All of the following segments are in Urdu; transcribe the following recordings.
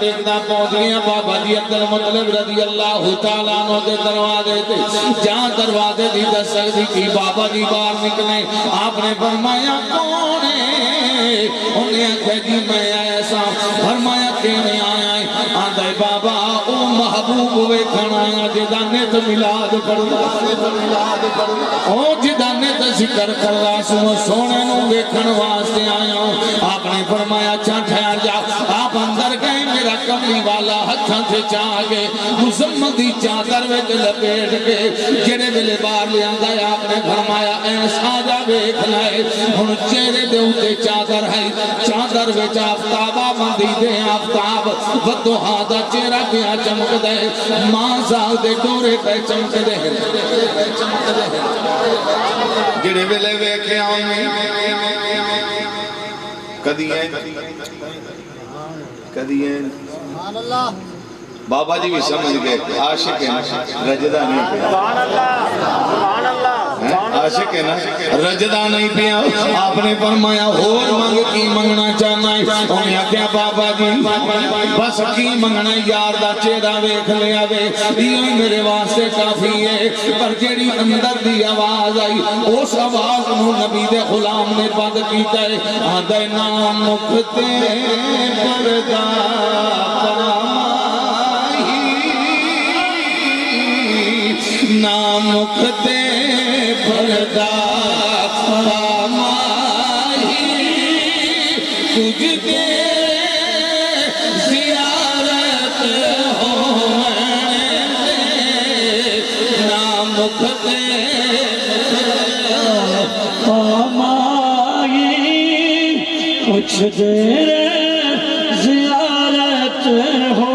ٹیکتا پہنچ گیا بابا جی عبد المطلب رضی اللہ تعالیٰ عنہ دے دروازے تھے جہاں دروازے دی دستک دی کی بابا جی باہر نکلے آپ نے فرمایا کون ہے انہیں کہا جی میں ایسا فرمایا کینے آیا ہے آدھے بابا او محبوب ہوئے کھڑایا جدہ نیت ملاد پڑھا او جدہ نیت ذکر کر رہا سو سونے نو دیکھن واسطے آیا ہوں آپ نے فرمایا اچھا ٹھہر جاؤ آپ اندر گئے میرا کملی والا ہتھاں سے چاہ گئے مزمدی چادر وچ لپیٹ کے جڑے ویلے باہر لے آندا ہے آپ نے فرمایا ایسا جا ویکھ لے ہن چہرے دے اوتے چادر ہے چادر وچ آفتابا مندی دے آفتاب ودوہا دا چہرہ پیا چمک دے ماں زال دے ڈورے پہ چمک دے جڑے ویلے ویکھے آؤں کدیئیں بابا جی بھی سمجھ گئے عاشق ہے نا رجدہ نہیں پیا عاشق ہے نا رجدہ نہیں پیا آپ نے فرمایا اور منگ کی منگنا چاہنا ہے انہیں کیا بابا جی بس کی منگنا یار دا چہرہ ویکھ لیا وے یہ میرے واسطے کافی ہے پر جیڑی اندر دی آواز آئی اس آواز نو نبی دے غلام نے بند کیتا ہے آدھے نام مکھتے پردہ نامکتے پردہ پامائی تجھ دے زیارت ہو نامکتے پامائی کچھ دیر زیارت ہو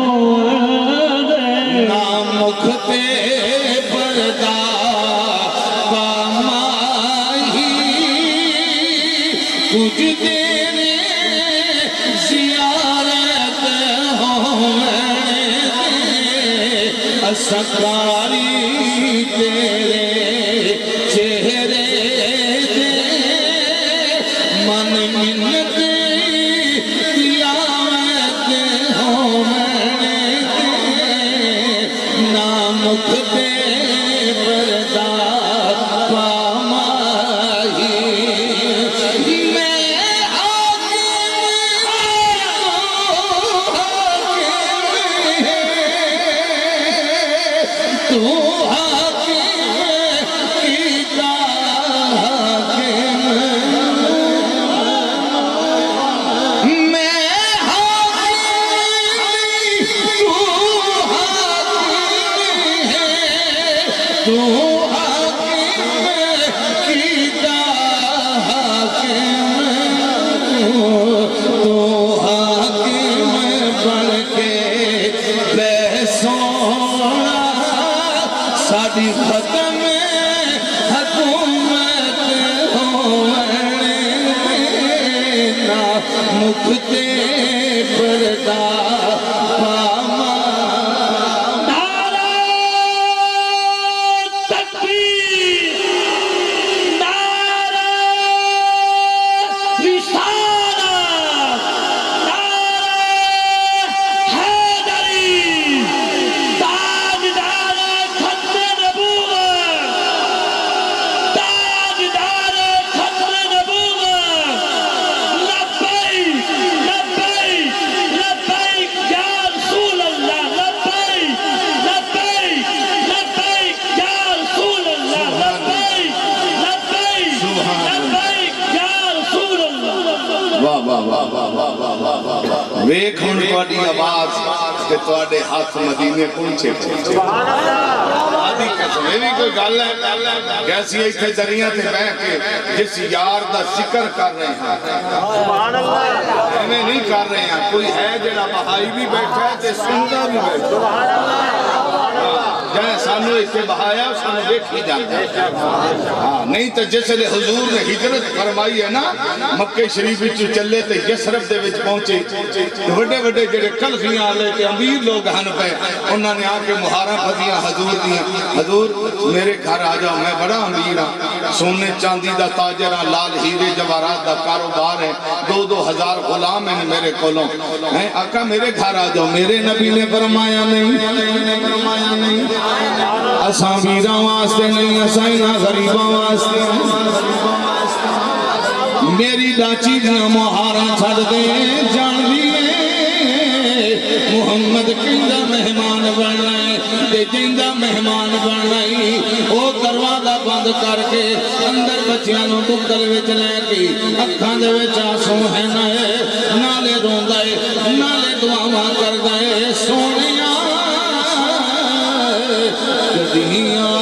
نامکتے کچھ دیر زیارت ہو اسکاری تیرے چہرے دے من منت تلاوت ہو نامکتے پردہ ساڑی ختم حکومت ہونے نامکتے پردہ پاما نعرہ تکبیر نعرہ رسالت نعرہ حیدری تاجدار ختم نبوت تاجدار ختم نبوت لبیک لبیک لبیک یا رسول اللہ لبیک لبیک لبیک یا رسول اللہ لبیک لبیک لبیک یا رسول اللہ واہ واہ واہ واہ واہ واہ واہ واہ ویکھ ہن تواڈی آواز تے تواڈے ہاتھ مدینے پہنچے سبحان اللہ آدھی قسم یہ بھی کوئی گل ہے کیسی ایتھے دریاں تے بیٹھ کے جس یار دا ذکر کر رہے ہیں سبحان اللہ ہمیں نہیں کر رہے ہیں کوئی ہے جڑا بہائی بھی بیٹھا ہے تے سنتا بھی بیٹھا ہے سبحان اللہ جائے سانو ایتھے بہایا سانو دیکھی جاتا ہے ہاں نہیں تو جس لئے حضور نے ہجرت فرمائی ہے نا مکہ شریف وچ چلے تے یسرب دے وچ پہنچے بڑے بڑے جڑے کلفیاں آلے تے امیر لوگ ہن پہ انہوں نے آ کے مہارا پھدیاں حضور دیاں حضور میرے گھر آ جاؤ میں بڑا امیر ہاں سونے چاندی دا تاجر ہاں لال ہیرے جواہرات دا کاروبار ہے 2,000 غلام ہیں میرے کولوں آقا میرے گھر آ جاؤ میرے نبی نے فرمایا نہیں اساں میراں واسطے نہیں اساں نہ غریباں واسطے میری ڈاچی دیاں مہاراں چھڑ دے جان دیے محمد کیندہ مہمان بننا ہے تے جیندہ مہمان بننا ہے او دروازہ بند کر کے اندر بچیاں نو ٹکل وچ لے کے اکھاں دے وچ آنسو ہے نالے روندا ہے نالے دعاواں کردا ہے سونیاں کدیاں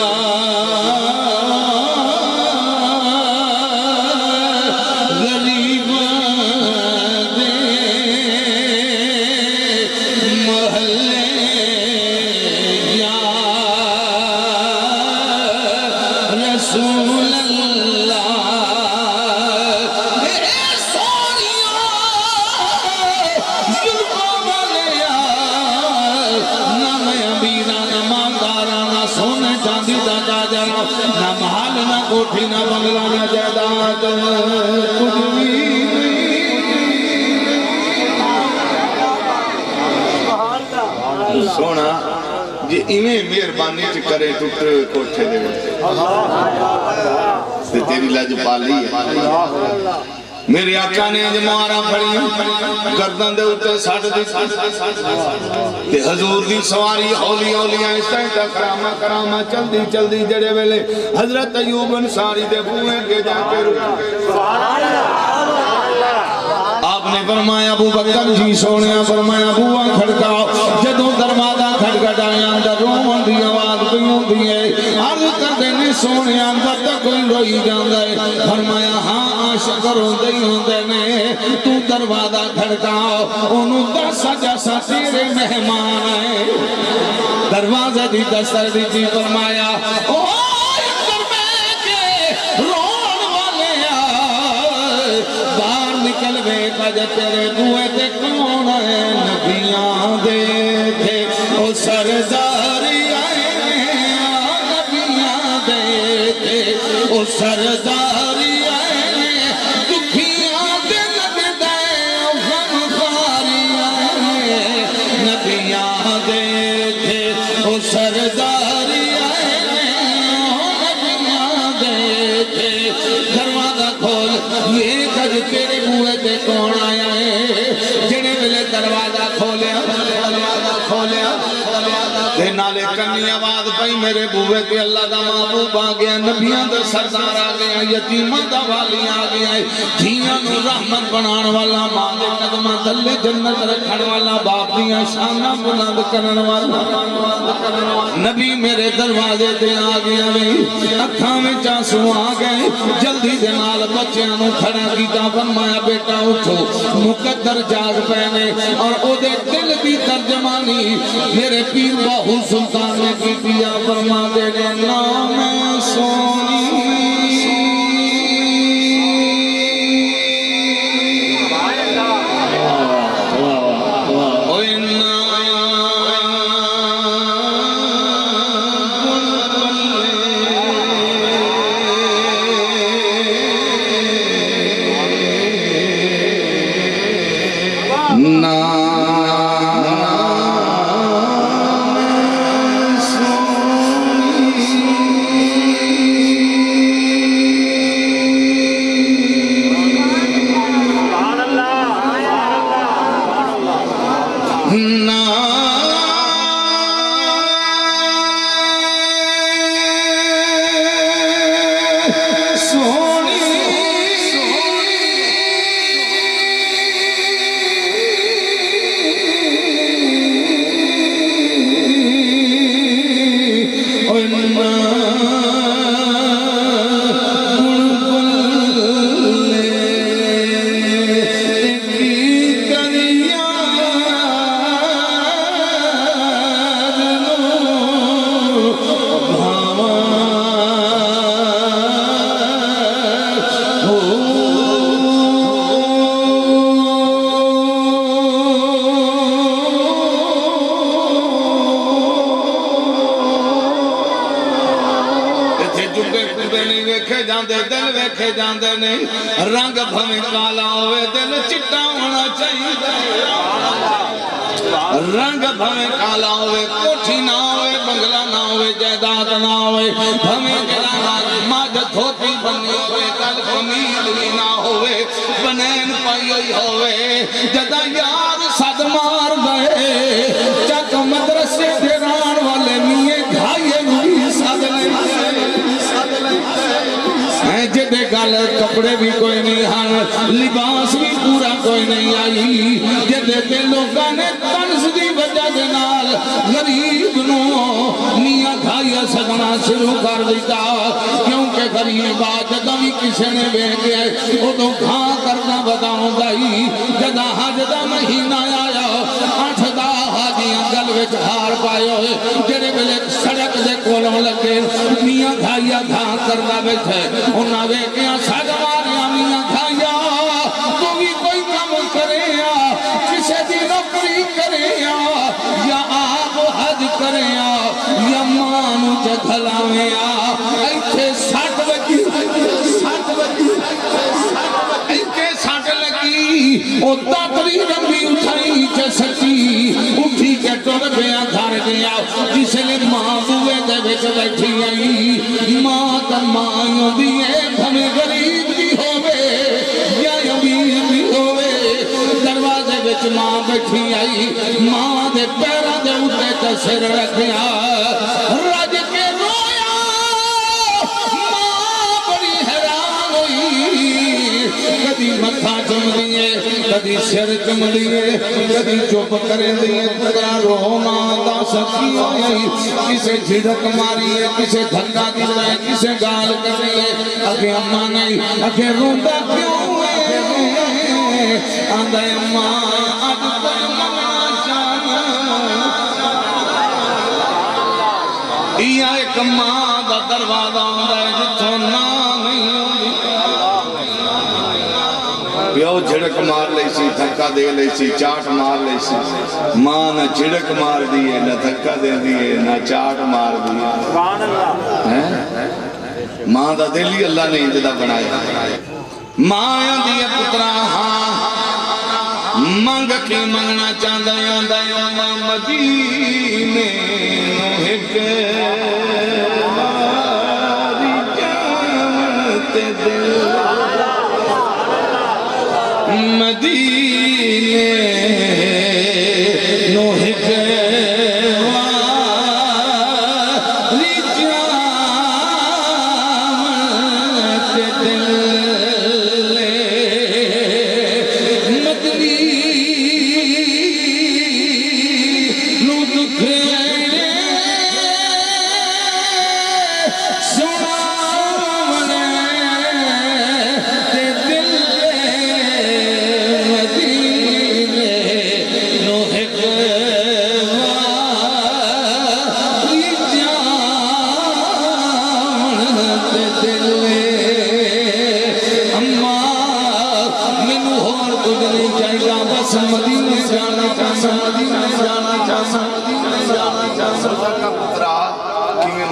کوٹھی نہ بنگلہ نہ جائیداد کچھ بھی سونا جی ایویں مہربانی چ کرے ٹوٹے کوٹھے دے تے تیری لج پالی ہے میرے آقا نے جو مہارا پڑی گردن دے اوتے ساڑھ دی تے حضور دی سواری ہولی ہولیاں اس طرح کرامہ چل دی جڑے ویلے حضرت ایوب انصاری دے بوئے کے جا کے آپ نے فرمایا ابو بکر جی سونیا فرمایا بوئا کھڑکاؤ جدوں دروازہ کھڑکٹایا اندر رومن دی آواز پیوں دیئے عرض کر دینے سونیا اندر تک کوئی روئی جاندہ ہے فرمایا ہاں شکر ہوندے نے تو دروازہ کھڑکاؤ انہوں دسا جیسا تیرے مہمان ہے دروازہ دی دستر دی جی فرمایا اوہ اندر میں کے رون والے آئے باہر نکل بے کج تیرے بوئے تے کون ہے نبیاں دے تھے او سرداری آئے نبیاں دے تھے او سرداری تیرے بوئے تے کون آیا ہے جنہیں ملے دروازہ کھولیا تے نالے کنی آواز پئی میرے بوئے تے اللہ دا محبوب آ گیا نبیاں دا سردار آ گیا یتیماں دا والی آ گیا دھیاں نو رحمت بنان والا ماں دے قدمہ دلے جنت رکھن والا باپ دیاں شانہ بلند کرن والا نبی میرے دروازے تے آ گیا اکھاں میں چانسو آ گئے جلدی دے نال بچیاں نو کھڑا کیتا فرمایا بیٹا اٹھو مقدر جاگ پہنے اور او دے دل دی ترجمانی میرے پیر باہو سلطان نے کی دیا فرما دے نے نام سونی ویکھے جاندے نے رنگ بھویں کالا ہوئے دل چٹا ہونا چاہیے رنگ بھویں کالا ہوئے کوٹھی نہ ہوئے بنگلہ نہ ہوئے جائیداد نہ ہوئے بھویں جلانا ماج دھوتی بنی ہوئے کل کمیل بھی نہ ہوئے بنین پائی ہوئی ہوئے جدا یار صد مار گئے چک مدرسے دیران والے میے گھائیے بھی صد جدے گل کپڑے بھی کوئی نہیں ہن لباس بھی پورا کوئی نہیں آئی جدے تے لوگاں نے طرز دی وجہ دے نال غریب نو میاں کھایا سگنا شروع کر دیتا کیونکہ غریب جدہ بھی کسی نے بیٹھے ادو کھاں کرنا بتاؤں گئی جدہ حج دا مہینہ آیا 8 حاجیاں گل وچ ہار پائے ہوئے جڑے ویلے سڑک دے کولوں لگے میاں کھایا کھاں کرنا بیٹھے انہاں ویکھیا سگ ماریا میاں کھایا تو بھی کوئی کم کرے کسے دی نوکری کرے یا آپ حج کرے یا مانو جگھلاویں ایتھے 60 بجی ایتھے 60 لگی او تاتری رنبی اٹھائی چا سچی اٹھی کے ٹر گیا گھر گیا جس لئے ماں بوئے دے وچ بیٹھی آئی ماں تا ماں دیئے بھمیں غریب بھی ہوئے یا امیر بھی ہوئے دروازے وچ ماں بیٹھی آئی ماں دے پیرہ دے اٹھے تا سر رکھیا رج کے رویا ماں بڑی حیران ہوئی کدی متھا چم دیئے کدی سر چم دیئے کدی چپ کرے دیئے تگرا رونا دا سکی ہوئی کسے جھڑک ماری ہے کسے دھکا دیتا ہے کسے گال کر رہی ہے اگے اممہ نہیں اگے روندہ کیوں ہے آندھا اممہ آج پر ماں جانا یہ ایک ماں دا دروازہ آندھا ہے جتھو نا نہیں ہوندی پیو جھڑک مار لئی سی دھکا دے لئی سی چاٹ مار لئی سی ماں نہ جھڑک مار دیئے نہ دھکا دے دیئے نہ چاٹ مار دیئے سبحان اللہ ماں دا دلی اللہ نے انجدہ بنایا ماں دیئے پترا ہاں منگ کی منگنا چاندہ یاندہ یوم مدینے نوہک ماری جانتے دل مدینے نوہک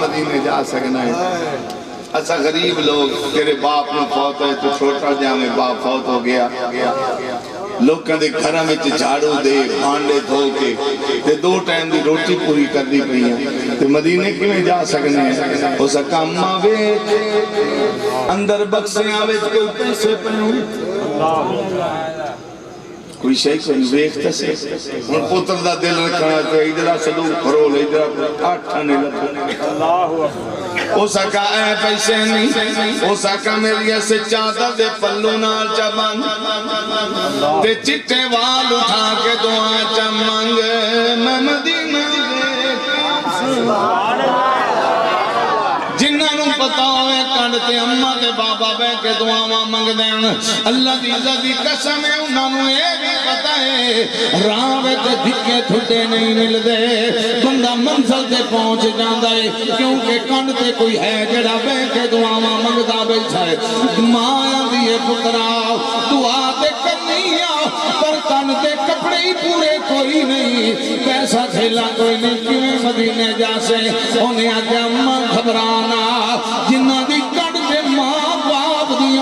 مدینے جا سکنا ہے ایسا غریب لوگ تیرے باپ میں فوت ہے تو چھوٹا جہاں میں باپ فوت ہو گیا لوگ کہتے گھرہ میں جھاڑو دے بھانڈے دھو کے تے 2 ٹائم دی روٹی پوری کر دی پئی ہیں تے مدینے کی میں جا سکنے ہیں ہو سکا اممہ ویچ اندر بکسیاں ویچ کوئی پیسے پہنوں کوئی شئی کوئی ویکھتا سے ان پتر دا دل رکھنا تو ادھرا صدوق کرو لے ادھرا آٹھانے لگا او سکا اے پیسے نہیں او سکا میری ایسے چادر دے پلو نال چبان تے چٹے وال اٹھا کے دعا چمانگ میں مدینہ جنہاں نوں پتا ہوئے کانڈتے اممہ دے بابا بے کے دعاواں منگ دین اللہ دی عزت دی قسم ہے انہاں نوں اے بھی پتا ہے راوے تے دھکے تھٹے نہیں مل دے بندہ منزل تے پہنچ جاندا ہے کیونکہ کانڈتے کوئی ہے جڑا بے کے دعاواں منگدا بیٹھا ہے ماں دی پترا دعا تے کرنی پر تن تے کپڑے ہی پورے کوئی نہیں پیسہ تھیلا کوئی نہیں کیوں مدینے جا سے انہیں آگے اممہ گھبرانا جنہ دی کڑ دے ماں باپ دی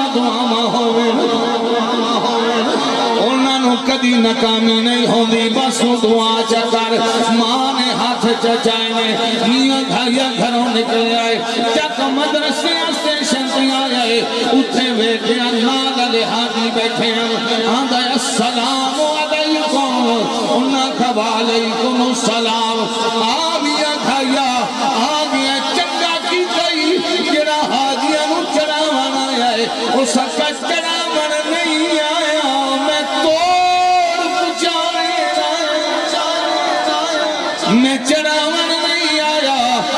کدی ناکامی نہیں ہوندی بس دعا چکر ماں نے ہاتھ چچائے میں میاں گھایا گھروں نکل آئے چک مدرسے اسٹیشن پہ آئے اتھے بیٹھے نال علی حاجی بیٹھے آندھا السلام علیکم انہاں کھوا علیکم السلام آگیا گھایا آگیا چنگا کی گئی جڑا حاجیاں نو چڑھاوان آیا ہے اس کا چڑھاوان نہیں آیا میں توڑ پچھانے میں چڑھاوان نہیں آیا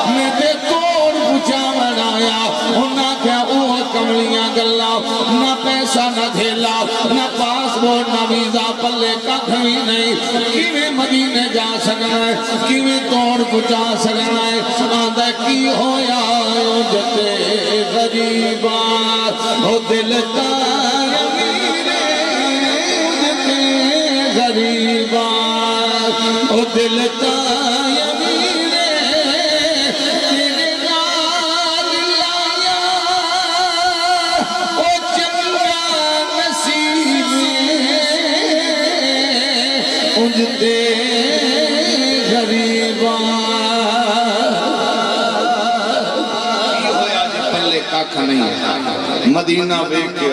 میں تے توڑ پچھاوان آیا انہاں کیا اوہ کملیاں گلا نہ پیسہ نہ دھیلا نہ پاسپورٹ نہ ویزا پلے کھوی نہیں کیویں مدینے جا سکنا ہے کیویں توڑ پچا سکنا ہے آندھا کی ہویا جتے غریبا ہو دل تایا میرے جتے غریبا ہو دل تایا میرے تیرے نال لایا او چنگا نصیب اجتے غریبا یہ ہویا جی پلے کاکھا نہیں ہے مدینہ بیک کے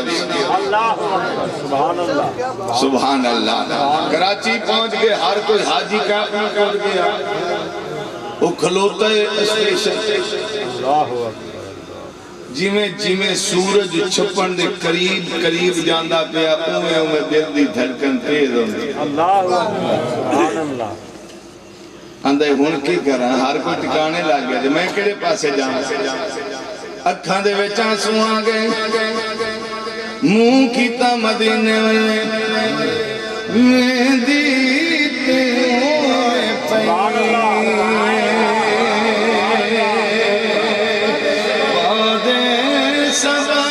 سبحان اللہ سبحان اللہ کراچی پہنچ گئے ہر کوئی حاجی کا اپنا کر گیا وہ کھلوتا ہے اسٹیشن جی میں سورج چھپن دے قریب جاندہ پیا اوے دل دی دھڑکن تیز ہوندی سبحان اللہ اندھے ہون کی کرا ہر کوئی ٹکانے لگ گیا میں کڑے پاسے جاؤں اکھاں دے وچاں سواں گئے منہ کیتا مدینے میں دیتے ہوئے پادے سبا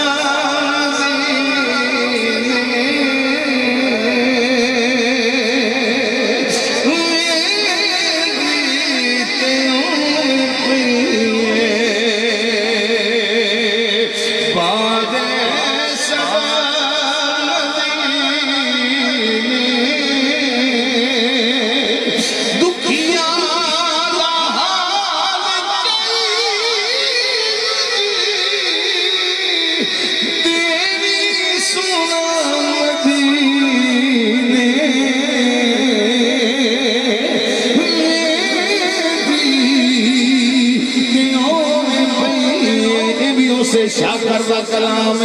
شاکر دا کلام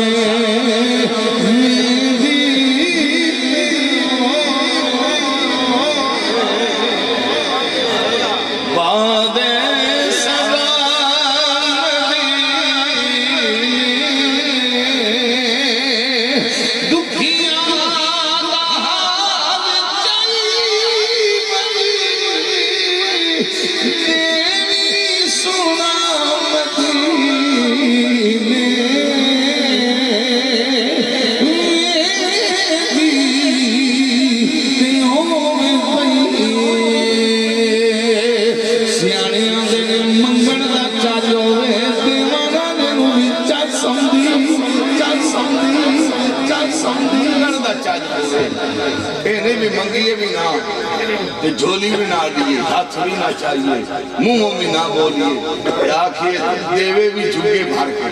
منگیے بھی نہ جھولی بھی نہ دیئے ہاتھ بھی نہ چاہیے منہوں بھی نہ بولیے آنکھیں دیوے بھی جھگے بھار کے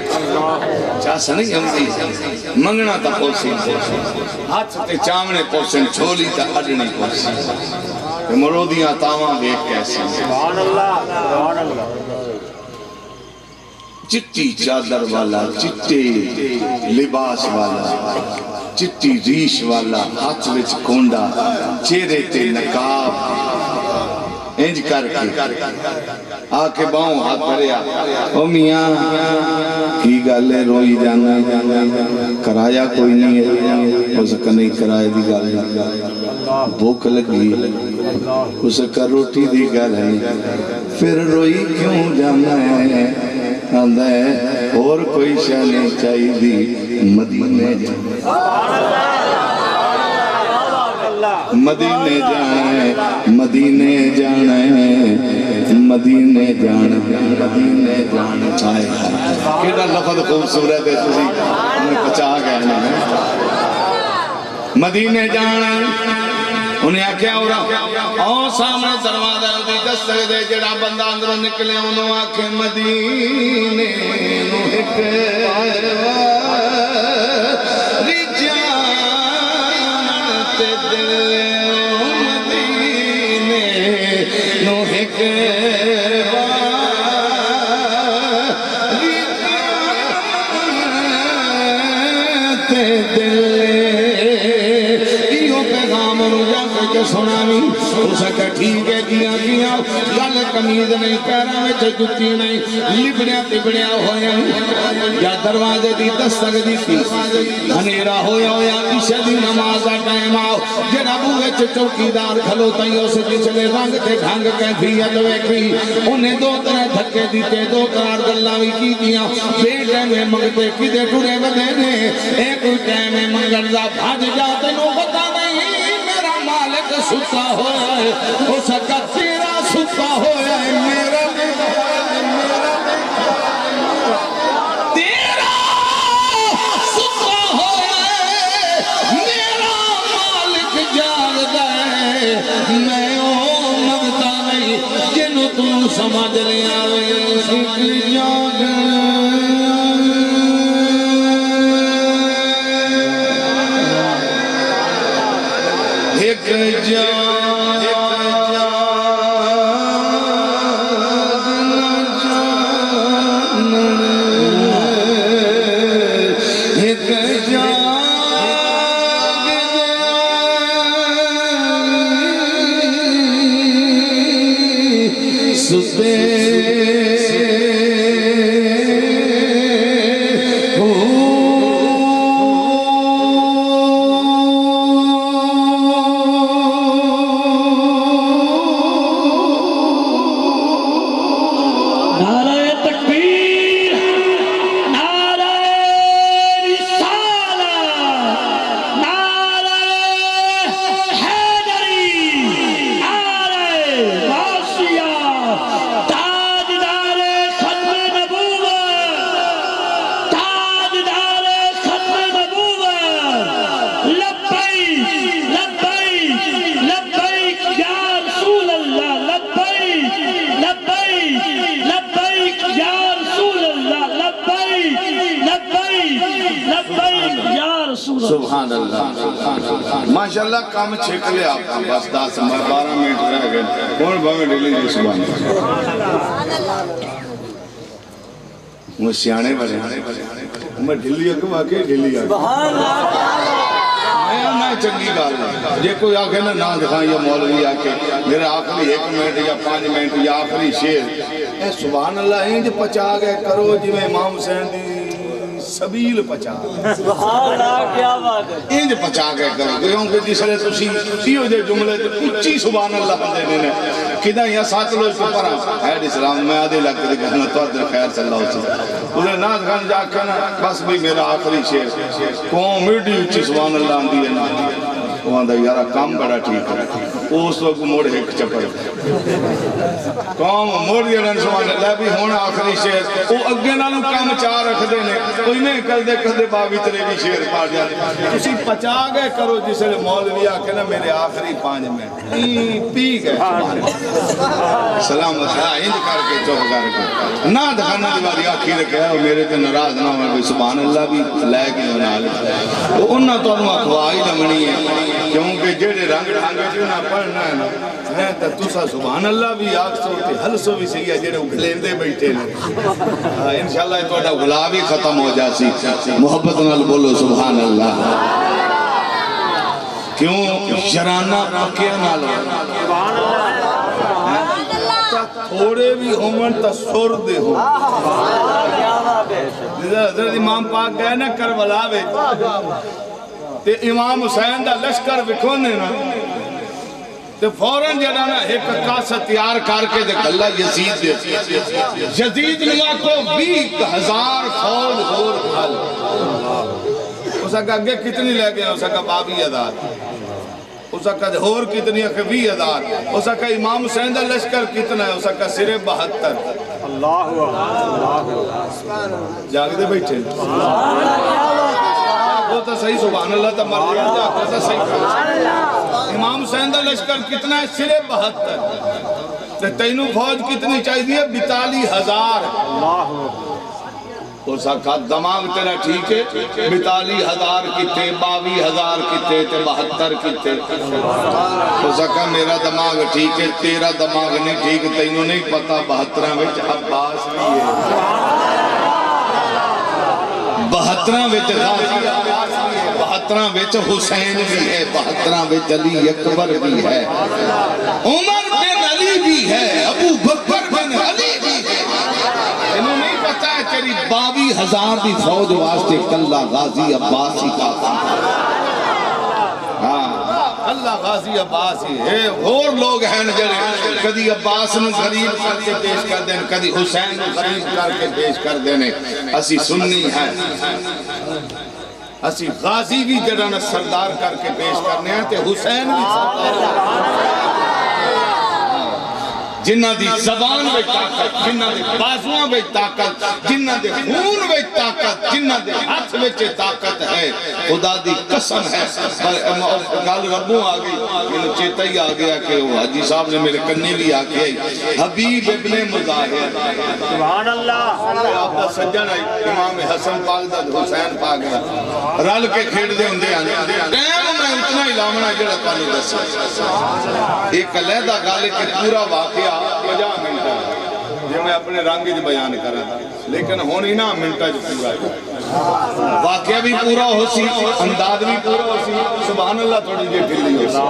چاہسا نہیں ہم دی منگنا تا پوسی ہاتھ تے چامنے پوسن جھولی تا اڈنی پوسی مرودیاں تاواں بیک کیسے سبحان اللہ چٹی چادر والا چٹے لباس والا چٹی ریش والا ہاتھ وچ کونڈا چہرے تے نقاب انج کر کے آکے باؤں ہاتھ بھریا او میاں کی گالے روئی جانا کرایا کوئی نہیں ہے اس کا نہیں کرائے دی گالے بھوک لگی اس کا روٹی دی گالے پھر روئی کیوں جانا ہے آندھا ہے اور کوئی شاہ نہیں چاہی دی مدینے جانا مدینے جانا مدینے جانا مدینے جانا مدینے جانا چاہے کیڑا لفظ خوبصورت ہے تسی ہمیں پچا گئے مدینے جانا انہیں آکھیا او سامنے دروازہ دی دستک دے جڑا بندہ اندروں نکلے انہوں آکھے مدینے نو ایک تے دل مدینے نو ایک تے دل ایو پیغام رجا کے سنانی اس کا ٹھیک ہے کیا گل کمیز نہیں پیروں میں جتی نہیں لبڑیاں تبڑیاں ہویا یا دروازے دی دستک دی تھی ہنیرا ہویا عشاء دی نماز کا ٹائم آؤ جڑا بوئے چوکیدار کھلوتا ہی اسے پچھلے رنگ تے ڈھنگ کیفیت ویکھی انہیں دو طرح دھکے دیتے دو طرح گلاں بھی کی دیا بیٹے میں منگتے کدے ٹرے بدے نے ایک ٹائم میں منگل دا بھاج جاتے نو پتہ نہیں میرا مالک ستا ہویا ہے اس کا تیرا ستا ہویا ہے میرا تیرا ستا ہویا ہے میرا مالک جاگ دے میں او مگتا نہیں جنو تم سمجھ لیا جاگ ایک سبحان اللہ ماشاءاللہ کام چھک لے آپ کا بس 10-12 منٹ رہ گئے کون بھاوے ڈیلی جی سبحان اللہ وہ سیانے بڑے میں ڈھلی اکو آکے ڈھلی آکے میں چنگی گال جے کوئی آکے نہ دکھائیں یا مولوی آکے میرا آخری 1 منٹ یا 5 منٹ یا آخری شیر اے سبحان اللہ انج پچا گئے کرو جی میں امام حسین دی سبیل پچا سبحان اللہ کیا بات ہے انج پچا گئے کرو کیونکہ جس لئے تسی تیو دے جملے تے اچھی سبحان اللہ دینے نے کدھا یا ساتھ لوگ کو پڑھا حید اسلام میں آدھے لگ کے کہنا تو آدھے خیر صلی اللہ علیہ وسلم انہیں ناز خان جا کہنا بس بھی میرا آخری شیر کون میڈی اچھی سبحان اللہ دی ہے نا وہاں دا یارا کام بڑا ٹھیک ہے اس وقت موڑ ایک چپڑ کام موڑ دیا سبحان اللہ بھی ہونا آخری شیر وہ اگے نالوں کام چاہ رکھ دینے کوئی نہیں کر دے باوی ترے بھی شیر پاڑ جاتے تسی پچا گئے کرو جس لئے مولوی آکے نا میرے آخری 5 منٹ پی گئے سلام وسلام انج کر کے چوک کر کے نہ دکھانا دیواری آکھی رکھے اور میرے تے نراز نہ ہوئے سبحان اللہ بھی لے کے بنا لے تو انہاں تو انہوں اخواہی لمنی ہے کیونکہ جیڑے رنگ ڈھانگے جو نہ پڑھنا ہے نا ہے تو تسا سبحان اللہ بھی آگ سوتے حل سو بھی سیئے جیڑے اگلیندے بیٹھے نے انشاءاللہ تو اٹھا گلا بھی ختم ہو جاسی محبت نال بولو سبحان اللہ کیوں شرانہ پکیا نالو سبحان اللہ تھوڑے بھی ہومن تا سور دے ہو حضرت امام پاک گئے نا کربلا تے امام حسین دا لشکر بکھونے نا تے فوراں جڑا نا ایک کاسا تیار کر کے دے اللہ یزید دے یزید نوا کو 20,000 فوج اور کھال اسا کا اگے کتنی لے گئے اسا کا 22,000 اسا کا اور کتنی ہے 20,000 اسا کا امام حسین دا لشکر کتنا ہے اسا کا صرف 72 اللہ جاگ دے بیٹھے تو صحیح سبحان اللہ تو مر جائے جاتا تو صحیح امام حسین دا لشکر کتنا ہے سرے 72 تینوں فوج کتنی چاہیے 42,000 اس کا دماغ تیرا ٹھیک ہے 42,000 کتے 22,000 کتے 72 کتے اس کا میرا دماغ ٹھیک ہے تیرا دماغ نہیں ٹھیک تینوں نہیں پتا 72 وچ عباس بھی ہے 72 وچ غازی عباس بھی ہے 72 وچ حسین بھی ہے 72 وچ علی اکبر بھی ہے عمر بن علی بھی ہے ابو بکر بن علی بھی ہے انہوں نہیں پتا ہے تیری 22,000 دی فوج واسطے کلہ غازی عباس ہی کا اللہ غازی عباس ہی ہے اور لوگ ہیں جڑے کدی عباس نو غریب کر کے پیش کر دیں کدی حسین نو غریب کر کے پیش کر دینے اسی سنی ہیں اسی غازی بھی جڑا سردار کر کے پیش کرنے ہیں تے حسین بھی سردار جنہ دی زبان وچ طاقت جنہ دے بازواں وچ طاقت جنہ دے خون وچ طاقت جنہ دے ہاتھ وچ طاقت ہے خدا دی قسم ہے گل ربوں آ گئی مجھے چیتا ہی آ گیا کہ وہ حاجی صاحب نے میرے کنے بھی آ کے حبیب ابن مظاہر سبحان اللہ آپ دا سجن ہے امام حسن پاک دا حسین پاک دا رل کے کھیڑ دے ہوندے ہیں ٹائم میں اتنا ہی لامنا جڑا تانوں دسیا ایک علیحدہ گل ہے کہ پورا واقعہ 50 منٹ جو میں اپنے رنگ جو بیان کر رہا تھا لیکن ہونی نا منٹا جو پورا ہے واقعہ بھی پورا ہو سی انداز بھی پورا ہو سی سبحان اللہ تھوڑی جی ڈھلی ہو سی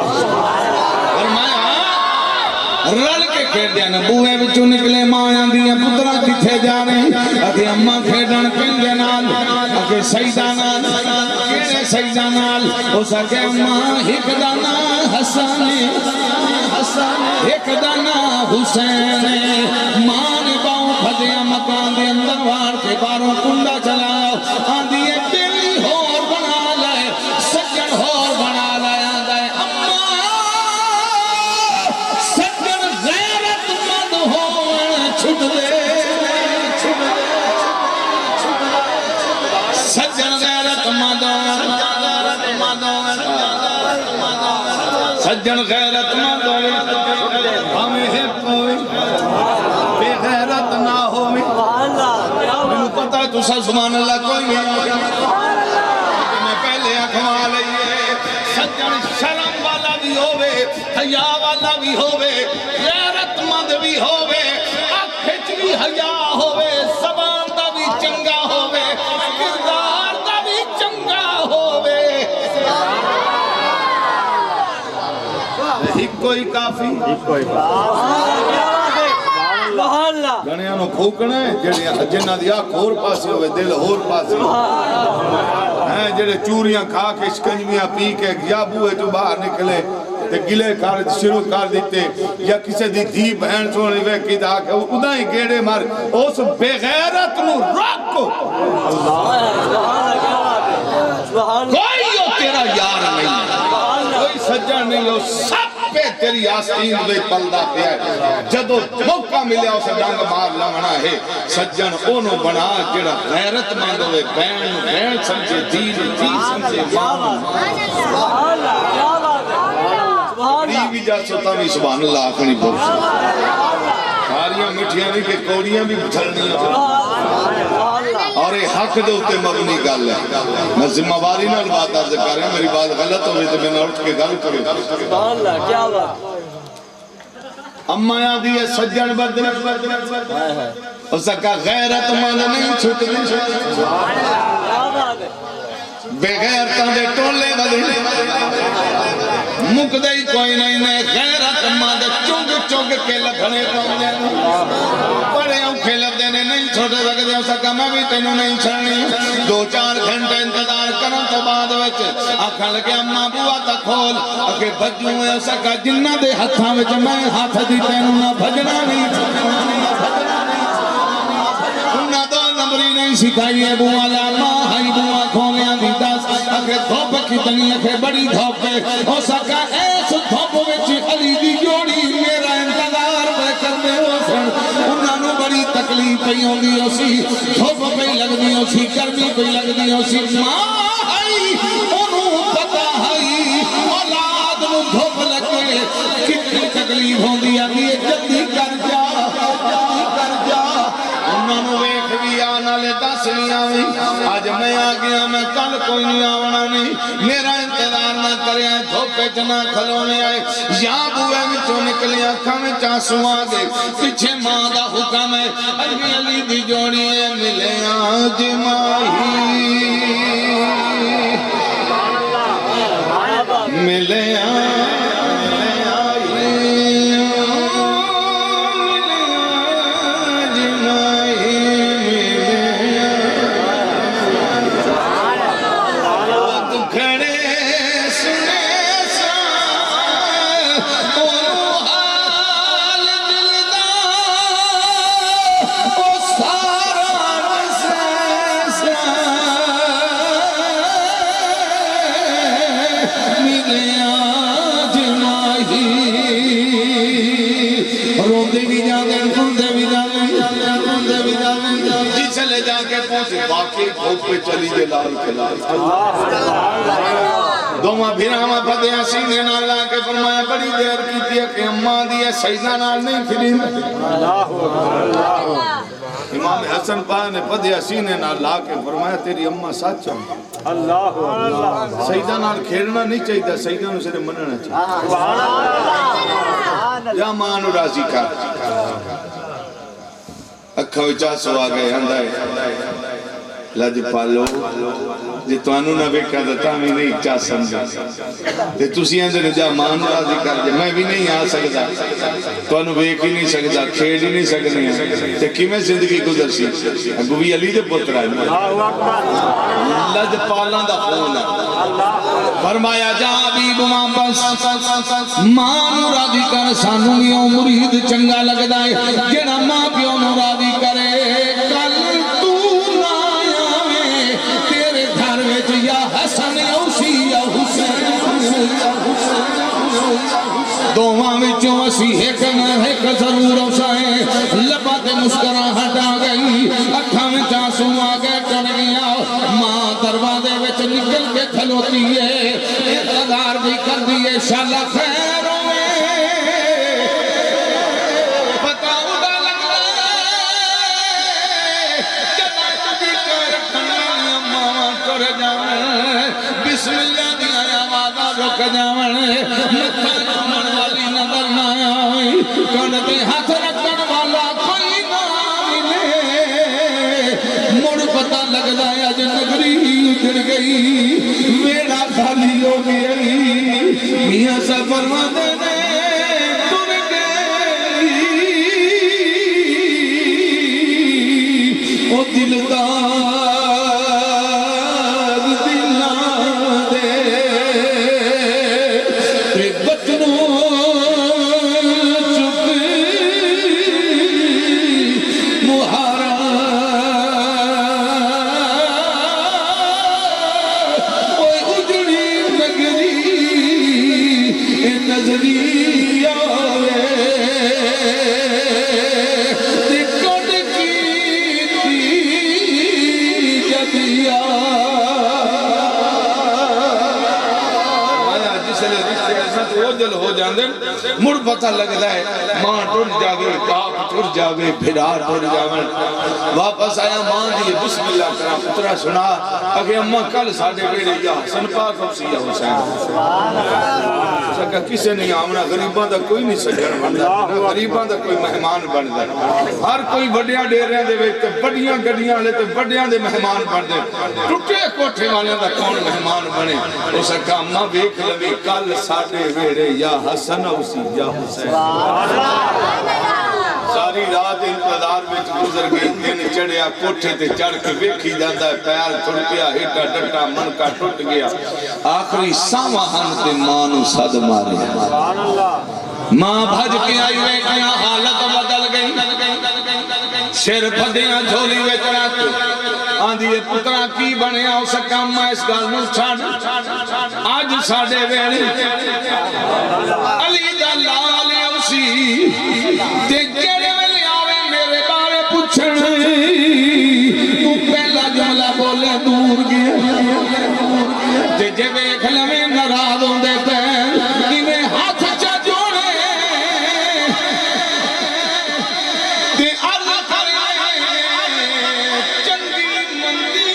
فرمایا رل کے کھیڑ دیا نا بوئے بچوں نکلے ماں دیا پترہ کتھے جا رہے ہیں اگے اممہ کھیڑن پنگے نال اگے سیدہ نال کیڑے سیدہ نال اس اگے اممہ ہک دانا حسن ایک دانا حسین ماں نے باؤں پھدیا مکان دے اندر وار کے باروں کنڈا چلاؤ آندھی ایک دلی ہور بنا لائے سجن ہور بنا لائے آندھائے اممہ سجن غیرت مند ہون چھٹ دے سجن غیرت مند سجن غیرت مند ہمیں ہے کوئی بے غیرت نہ ہوئی میں پتا ہے تو سبحان اللہ کوئی نہیں میں پہلے اکھوا لئیے سجن شرم والا بھی ہوئے حیا والا بھی ہوئے غیرت مند بھی ہوئے اکھچ بھی حیا ہوئے زبان دا بھی چنگا ہوئے کردار دا بھی چنگا ہوئے کوئی کافی گھنیاں نو کھوکنا ہے جنہ دیا کھور پاسی ہوئے دل ہور پاسی ہیں جڑے چوریاں کھا کے شکنجیاں پی کے یا بوئے جو باہر نکلے تے گلے کار شروع کر دیتے یا کسی دی دھی بہن سونے وے کی دا کے ادا ہی گیڑے مار اس بے غیرت نو رکھو کوئی ہو تیرا یار نہیں کوئی سجن نہیں ہو سب پہ تیری آستین دے پلدہ پہ ہے جدو موقع ملیا اسے ڈانگ مار لمنا ہے سجن اونو بنا جڑا غیرت مند ہوئے بین سمجھے دین سمجھے مان بھی جا ستا بھی سبحان اللہ آخری بہت ساریاں مٹھیاں بھی کہ کوڑیاں بھی بچھلنی اور یہ حق دے ہوتے مبنی گل ہے میں ذمہ واری نہ بات عرض کر رہا ہوں میری بات غلط ہوئی تو میں نے اٹھ کے گل کروں سبحان اللہ کیا بات اممہ یہاں دیئے سجن بدر اس کا غیرت مند نہیں چھوٹ بغیر تندے ٹولے بدلے مقدئی کوئی نہیں نے غیرت مند چنگ چنگ کے لکھنے پہنچے بڑے اوکھے لب دینے نہیں چھوٹے سکتے اس کا میں بھی تینوں نہیں چھڑنی 2-4 گھنٹے انتظار کرن تو بعد وچ آکھن لگے اممہ بوا تا کھول اکھے بھجوں ہے اس کا جنہ دے ہتھاں وچ میں ہاتھ دی تینوں نہ بھجنا نہیں انہاں دو نمبری نہیں سکھائی ہے بوا لاما ہائی بوا کھولیاں دی دس اکھے دھوپ کتنی اکھے بڑی دھوپ ہے ہو سکا ایس دھوپ وچ علی دی جوڑی میرا انتظار بے کر دے ہو سن انہاں نو بڑی تکلیف پئی ہوندی ہو سی دھوپ پئی لگدی ہو سی گرمی پئی لگدی ہو سی ماں ہائی کوئی نہیں آونا نہیں میرا انتظار نہ کرے دھوپے چنا کھلونے آئے یا بوئے وچوں نکلی آنکھاں میں چانسو آگے پیچھے ماں دا حکم ہے علی علی دی جوڑی ہے ملے آج ماہی ملے باقی دھوپ پہ چلی دے لال کھلائی دوما بھیراما پدیا سینے نال لا کے فرمایا بڑی دیر کی تھی کہ اماں دیا سجدہ نال نہیں پھری امام حسن پاہ نے پدیا سینے نال لا کے فرمایا تیری اماں سچ ہے سجدہ نال کھیڑنا نہیں چاہیے سجدہ نو صرف مننا چاہیے یا ماں نو راضی کر اکھا وچا سو آگئے اندھائے لج پالو جی توانو نہ بیکھا دتا میں نہیں چاہ سمجھا تے تسی اندر جا مان راضی کر دے میں بھی نہیں آ سکتا توانو بیک ہی نہیں سکتا کھیڑ ہی نہیں سکنے تے کی میں زندگی گزر سی ابو بھی علی دے پتر آئے لج پالاں دا خون ہے فرمایا جا عبیب ماں بس مان راضی کر سانو میوں مرید چنگا لگ دائے جنہ ماں پیوں نو راضی کرے کل یا حسن اوسی یا حسین دوواں وچوں اسی ایک نہ ایک ضرور اوسائیں لبا تے مسکراہٹ آ گئی اکھاں وچ آنسو آ گئے چڑھ گیا ماں دروازے وچ نکل کے کھلوتی ہے انتظار بھی کر دیے شالا خیر ہوئے پتہ ادا لگ بسم اللہ دیا آوازہ رک جاون متھا چومن والی نظر نہ آئی کن دے ہاتھ رکھن والا کوئی نہ ملے مڑ پتہ لگ جائے اج نگری اجڑ گئی میرا خالی ہو گئی میاں سے فرماتے نے تر گئی او دلدار مڑ پتہ لگتا ہے ماں ٹوٹ جاوے باپ ٹوٹ جاوے بھیڑار ٹوٹ جاوے واپس آیا ماں دیئے بسم اللہ کرا پترہ سنا اگر اماں کل ساڑھے بیڑے یا حسن پاک اب سیہ حسین سکا کسے نہیں آمنا غریبان دا کوئی نہیں سجن بندہ غریبان دا کوئی مہمان بندہ ہر کوئی بڑیاں ڈیریں دے ویتے بڑیاں گڑیاں لیتے بڑیاں دے مہمان بندے ٹوٹے کوٹھے والے دا کون مہمان بنے وہ سکا اماں بیک لگی کل ساڑھے بیڑے یا حسن اب سیہ حسین ساری رات انتظار میں گزر گئی دن چڑھیا کوٹھے تے چڑھ کے ویکھی جاتا ہے پیر تھڑ گیا ہٹا ڈٹا من کا ٹوٹ گیا آخری سامہن تے ماں نو صد ماریا ماں بھج کے آئی ویکھیا حالت بدل گئی سر پھدیاں جھولی وچ رکھ آندھی پترا کی بنیا ہو سکا میں اس گل نو چھڑ اج ساڈے ویلے علی دا لال اوسی تے جڑے ویلے آوے میرے بارے پوچھن تو پہلا جملہ بولے دور گیا تے جے ویکھ لویں ناراض ہوندے تے کیویں ہاتھ چا جوڑے تے عرض کرے چنگی مندی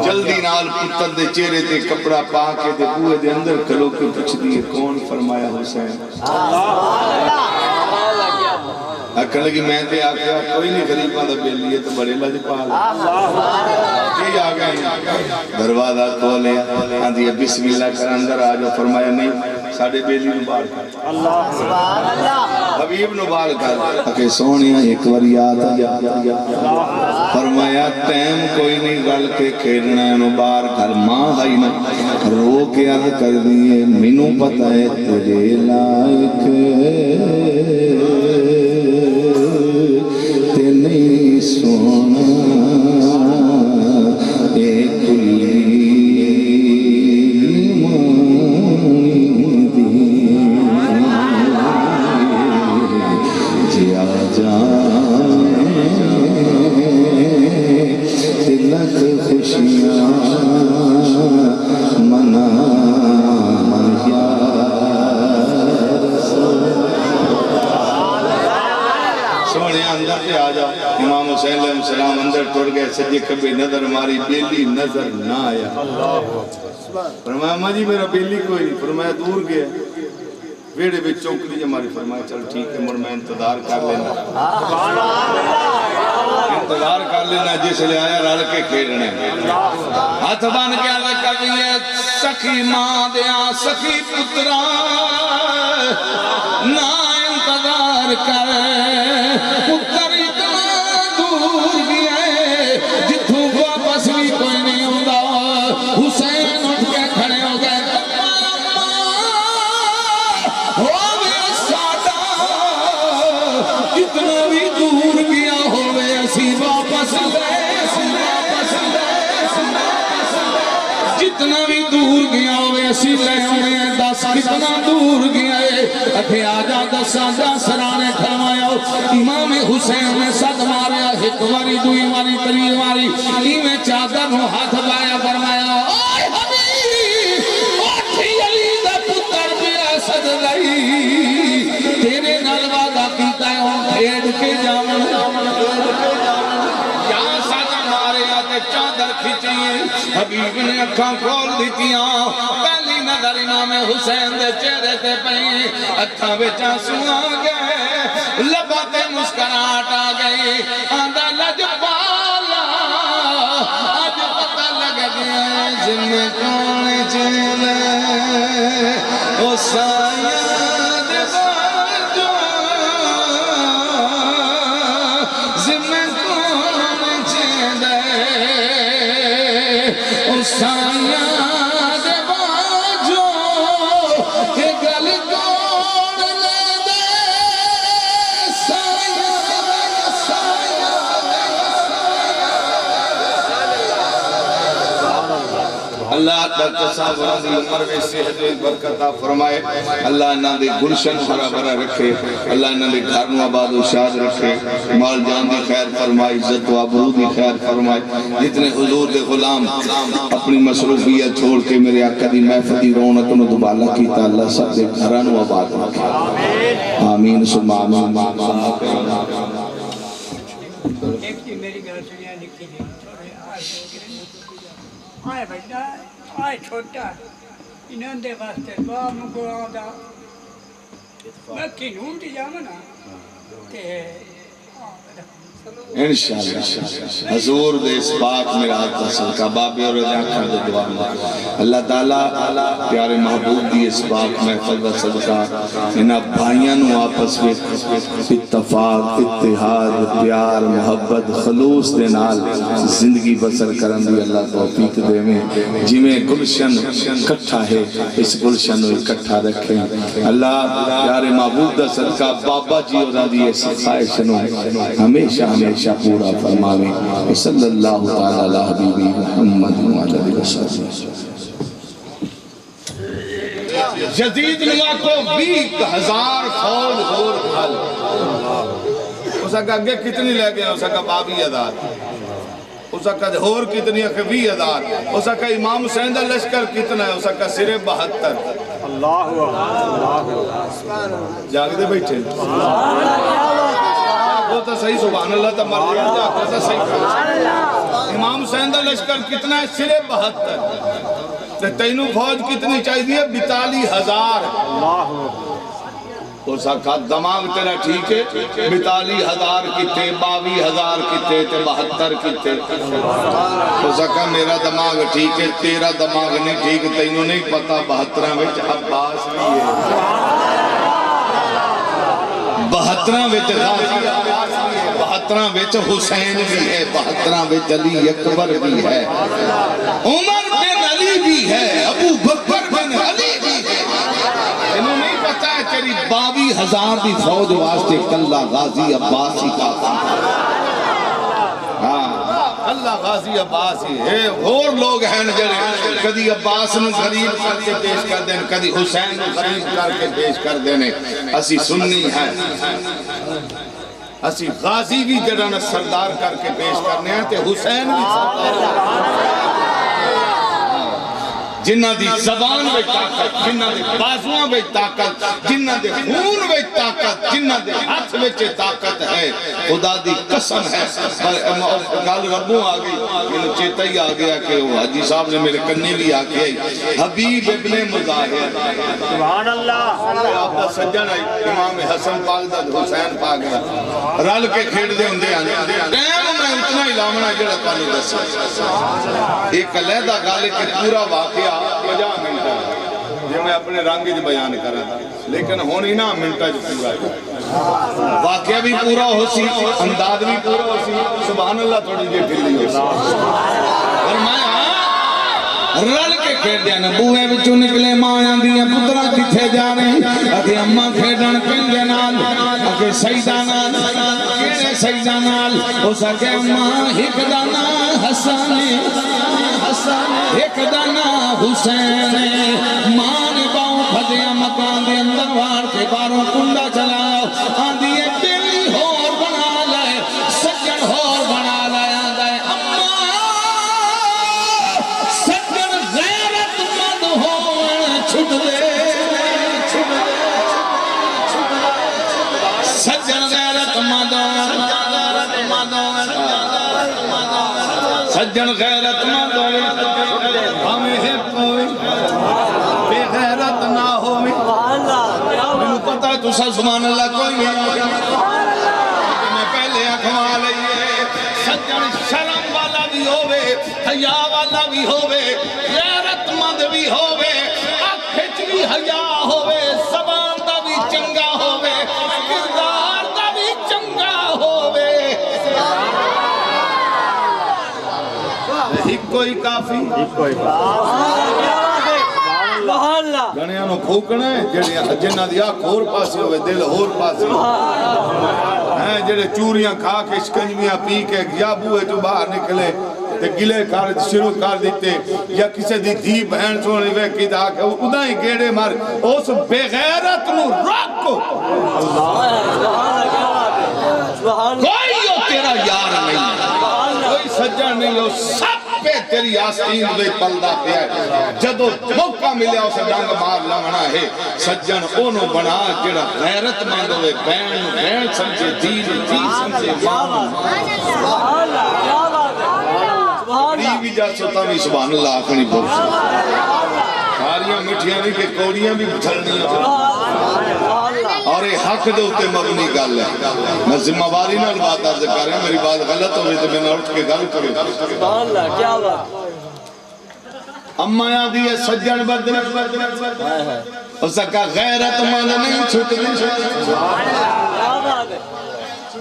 جلدی نال پتر دے چہرے تے کپڑا پا کے دے بوئے دے اندر کھلو کے پوچھ دیے کون؟ فرمایا حسین۔ آکھن لگی میں تے آکھیا کوئی نہیں خلیفہ دا بیلی ہے تو بڑے لجپال یہ آ گئے دروازہ کھولیا ہاں جی بسم اللہ کر اندر آ جاؤ۔ فرمایا نہیں ساڑھے بیلی نو بال کر حبیب نو بال کر کہ سونیا ایک بار یاد فرمایا ٹائم کوئی نہیں گل کے کھیلنا ہے نو بار کر ماں ہائی نا رو کے عرض کر دیئے مینوں پتہ ہے تیرے لائق تے نہیں سونا اے کلی مانی دی جیا جائے تلک خوشیاں منا یا سونے اندر پہ آ جاؤ۔ امام حسین علیہ السلام اندر ٹر گئے سجے کبھی نظر ماری بیلی نظر نہ آیا۔ فرمایا ماں جی میرا بیلی کوئی نہیں۔ فرمایا دور گیا ویڑے بھی چونکلی جماری۔ فرمایا چل ٹھیک ہے مر میں انتظار کر لینا جس لے آیا رل کے کھیلنے ہاتھ بان کے آگے کبھی سخی ماں دیا سخی پترا نہ انتظار کر پتر اتنا دور گیا جتوں واپس بھی کوئی نہیں ہوتا۔ حسین اٹھ کے کھڑے ہو گئے جتنا بھی دور گیا ہوئے اسی واپس جتنا بھی دور گیا ہوئے اسی لے ہوئے دس کتنا دور گیا ہے اکھے آجا دسا جا سرانے کھلوایا امام حسین نے صد ماریا ایک واری دوئی واری تری واری میں چادر نو ہاتھ بایا فرمایا اوئے حبیب اوٹھی علی دا پتر بیا صد لئی تیرے نال وعدہ کیتا ہے ہوں کھیڑ کے جاون یہاں ساتھ مارے آتے چادر کھچیے حبیب نے اکھاں کھول دیتیاں پہلی نظر امام حسین دے چہرے تے پہیں اکھاں بچا سنا گئے لباتے مسکرات آ گئی آندہ لجپالا آج پتہ لگ گیا ذمہ کون چلے او سایہ سایہ دے باجو کہ گل کوڑ لے دے سایہ اللہ تک راضی عمر میں صحت و برکت فرمائے اللہ انہاں دے گلشن بھرا بھرا رکھے اللہ انہاں دے گھر نو آباد و شاد رکھے مال جان دی خیر فرمائے عزت و آبرو دی خیر فرمائے جتنے حضور دے غلام اپنی مصروفیت چھوڑ کے میرے آقا دی محفل دی رونق نو دوبالا کیتا اللہ سب دے گھر نو آباد رکھے آمین ثم آمین ایک تھی میری گھر سنیا لکھی تھی آئے بڑا آئے چھوٹا انہوں دے واسطے دعا مگو آدھا میں کنون دی جامنا تے انشاءاللہ حضور دے اس پاک میرا حق صدقہ بابے اور آنکھاں دے دعا میں اللہ تعالیٰ پیارے محبوب دی اس پاک محفل دا صدقہ انہاں بھائیاں نو آپس میں اتفاق اتحاد پیار محبت خلوص دے نال زندگی بسر کرن دی اللہ توفیق دے میں جمیں گلشن کٹھا ہے اس گلشن نو اکٹھا رکھیں اللہ پیارے محبوب دا صدقہ بابا جی اور دی اس خواہش نو ہمیشہ پورا فرماویں صلی اللہ تعالی علی حبیبی محمد وعلی وسلم جدید نگاہ کو 20,000 فوج ہور کھل اس کا اگے کتنی لے گئے اس کا 22,000 اس کا ہور کتنی ہے 20,000 اس کا امام حسین دا لشکر کتنا ہے اس کا صرف 72 اللہ جاگ دے بیٹھے وہ تو صحیح سبحان اللہ تا مرضی جاگ دے صحیح امام حسین دا لشکر کتنا ہے صرف 72 تینوں فوج کتنی چاہیے 42,000 اس کا دماغ تیرا ٹھیک ہے 42,000 کتے 22,000 کتے 72 کتے اس کا میرا دماغ ٹھیک ہے تیرا دماغ نہیں ٹھیک تینوں نہیں پتا 72 وچ عباس بھی ہے 72 وچ غازی 72 وچ حسین بھی ہے 72 وچ علی اکبر بھی ہے عمر بن علی بھی ہے ابو بکر بن علی بھی ہے انہوں نہیں پتا ہے تیری 22,000 دی فوج واسطے کلہ غازی عباسی کا اللہ غازی عباسی ہے اور لوگ ہیں جڑے کدی عباس نو غریب کر کے پیش کر دیں کدی حسین نو غریب کر کے پیش کر دینے اسی سنی ہیں اسی غازی بھی جڑا سردار کر کے پیش کرنے ہیں تے حسین بھی سردار جنہ دی زبان وے طاقت جنہ دے بازوان وے طاقت جنہ دے خون وے طاقت جنہ دے ہاتھ وے طاقت ہے خدا دی قسم ہے گل ربوں آگئی انہوں چیتا ہی آگیا کہ وہ حجی صاحب نے میرے کنی بھی آگئی ہے حبیب ابن مظاہر سبحان اللہ آپ دا سجن ہے امام حسن پاک دا حسین پاک دا رل کے کھیڑ دے ہندے آنے ٹیم میں اتنا ہی لامنا جڑا پانی دسا ایک علیحدہ گالے کے پورا واقعہ 50 منٹا یہ میں اپنے رنگ جو بیان کر رہا تھا لیکن ہونی نا منٹا جو پورا ہے واقعہ بھی پورا ہو سی انداز بھی پورا ہو سی سبحان اللہ تھوڑی جی پھر ہو سی فرمایا رل کے کھیڑ دیا نبوے بچوں نکلے ماں دیاں پترہ کتھے جا رہے ہیں اکھے اممہ کھیڑن پنگے نال اکھے سیدہ نال کیڑے سیدہ نال اس اکھے اممہ ہک دانا حسن ہک دانا حسین مان باؤں پھدیاں مکان دے اندر وار کے باروں کنڈا چلاؤ آن دیئے دلی ہور بنا لائے سجن ہور بنا لائے آن دائے اممہ سجن غیرت مند ہون چھٹ دے سجن غیرت مند ہون سجن غیرت مند ہون ہمیں ہے کوئی بے غیرت نہ ہوئی میں پتا ہے تو سبحان اللہ کوئی نہیں میں پہلے اکھوا لئیے سجن شرم والا بھی ہووے حیا والا بھی ہووے غیرت مند بھی ہووے اکھچ بھی حیا ہووے زبان دا بھی چنگا ہووے کردار دا بھی چنگا ہووے ایک کوئی کافی گھنیاں نو کھوکنے جنہ دیا کھور پاسی ہوئے دل ہور پاسی ہیں جڑے چوریاں کھا کے شکنجویاں پی کے یا بوئے تو باہر نکلے تے گلے کار شروع کر دیتے یا کسے دی دھی بہن سونے وے کی دا کہ ادھا ہی گیڑے مار اس بے غیرت نو رکھو کوئی ہو تیرا یار نہیں کوئی سجن نہیں ہو سب پہ تیری آستین دے پلدہ پہ ہے جدو موقع ملے اسے ڈانگ مار لمنا ہے سجن اونو بنا جڑا غیرت مند ہوئے بین سمجھے دین سمجھے مان بھی جا ستا بھی سبحان اللہ آخری بول ساریاں مٹھیاں نہیں کہ کوڑیاں بھی بچھلنی ہیں اور یہ حق دے ہوتے مبنی گل ہے میں ذمہ واری نال بات عرض کر رہا ہوں میری بات غلط ہوئی تو میں نے اٹھ کے گل کروں سبحان اللہ کیا بات اما یادی ہے سجن بدر اس کا غیرت مند نہیں چھٹ کیا بات ہے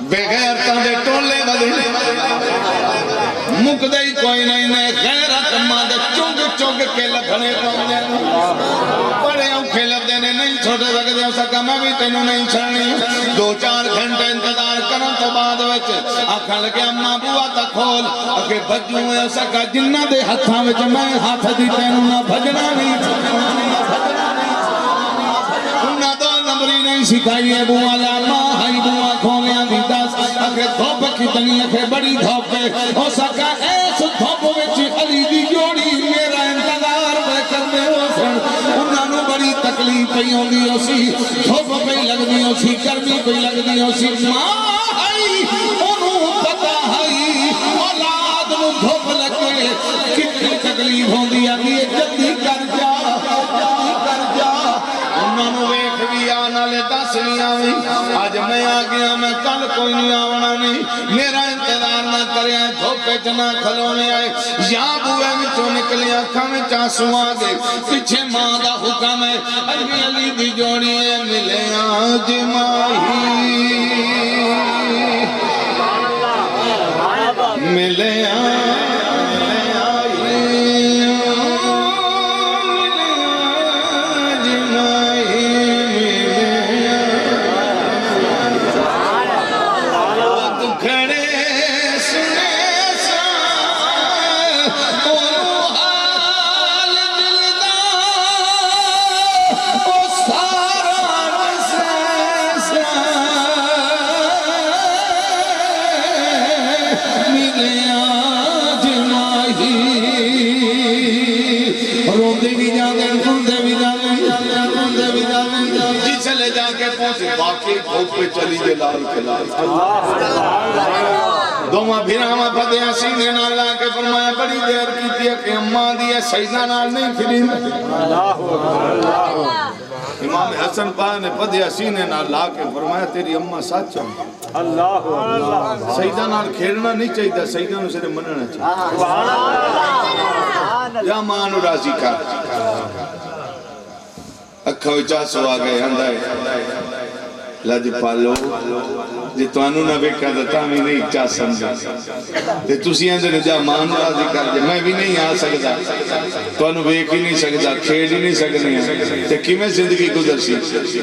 بغیر تاندے ٹولے بدلے مکدے ہی کوئی نہیں نے غیرت مند چنگ کے لکھنے پاؤں بڑے اوکھے لفظے نے نہیں چھوٹے سکتے ہو سکا میں بھی تینوں نہیں چھڑنی 2-4 گھنٹے انتظار کرن تو بعد وچ آکھن لگے اماں بوا تا کھول اکھے بجوں ہو سکا جنہ دے ہتھاں وچ میں ہاتھ دی تینوں نہ بھجنا نہیں انہاں دو نمبری نہیں سکھائی ہے بوا لا ماں ہائی بوا کھولیاں دی دس اکھے دھوپ کتنی اکھے بڑی دھوپ ہو سکا ایس دھوپ وچ علی دی جوڑی میرا انتظار میں کرنے ہو سن انہاں نو بڑی تکلیف پئی ہوندی ہو سی دھوپ پئی لگدی ہو سی گرمی پئی لگدی ہو سی ماں ہائی انہوں پتہ ہائی اولاد نو دھوپ لگے کتنی تکلیف ہوندی ہے کہ جلدی کر جا انہوں نے ویکھ بھی آنا لے دس نہیں آویں آج میں آ گیا میں کل کوئی نہیں آونا نہیں میرا انتظار نہ کرے دھوپے چنا کھلونے آئے یا بوئے وچوں نکلے آنکھاں میں چانسو آگے پیچھے ماں دا حکم ہے علی دی جوڑی ملے آج ماہی ملے باقی دھوپ پہ چلی جلال کلال دوما بھیراما پدیا سینے نال لا کے فرمایا بڑی دیر کی تھی کہ اماں دی سجدہ نال نہیں پھرین امام حسن پاہ نے پدیا سینے نال لا کے فرمایا تیری اماں سچ ہے سجدہ نال کھیلنا نہیں چاہیے سجدہ نو سے مننا چاہیے یا ماں نو راضی کر اکھا وچا سو آگئے ہندائے لج پالو جی توانو نہ بیکھا دتا میں نہیں چاہ سمجھا تے تسی اندر جا مان راضی کر جے میں بھی نہیں آ سکتا توانو بیکھ ہی نہیں سکتا کھیل ہی نہیں سکنی تے کی میں زندگی گزر سی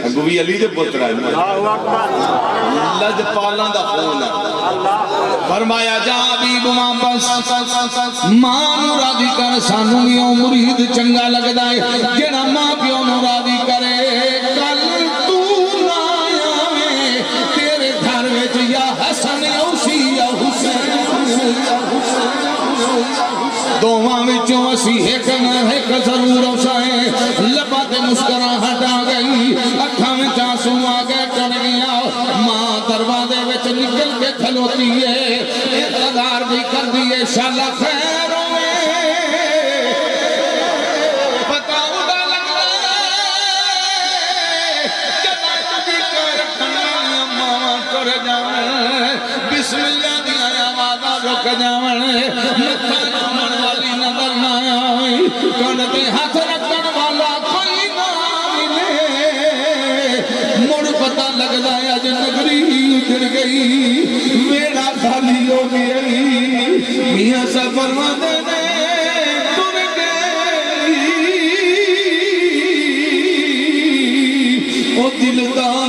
ابو بھی علی دے پتر آئے لج پالاں دا فون ہے فرمایا جا عبیب ماں بس مان راضی کر سانو بھی مرید چنگا لگ دائے جنہ ماں پیو نو راضی کرے کل تو دوہاں وچوں اسی ایک نہ ایک ضرور اسائیں لبا تے مسکراہٹ آ گئی اکھاں وچ آنسو آ گئے ٹر گیا ماں دروازے وچ نکل کے کھلوتی ہے انتظار بھی کر دیے شالا خیر ہوئے پتہ اڑا لگ رہے جنت بھی کر کھنایا ماں کر جاویں بسم اللہ دیا آوازہ رک جاویں متھا چومن والی نظر نہ آئی کندے ہاتھ رکھن والا کوئی نہ ملے مڑ پتہ لگ جائے اج نگری اجڑ گئی میرا خالی ہو گئی میاں سفر مدے نے تر گئی او دلدار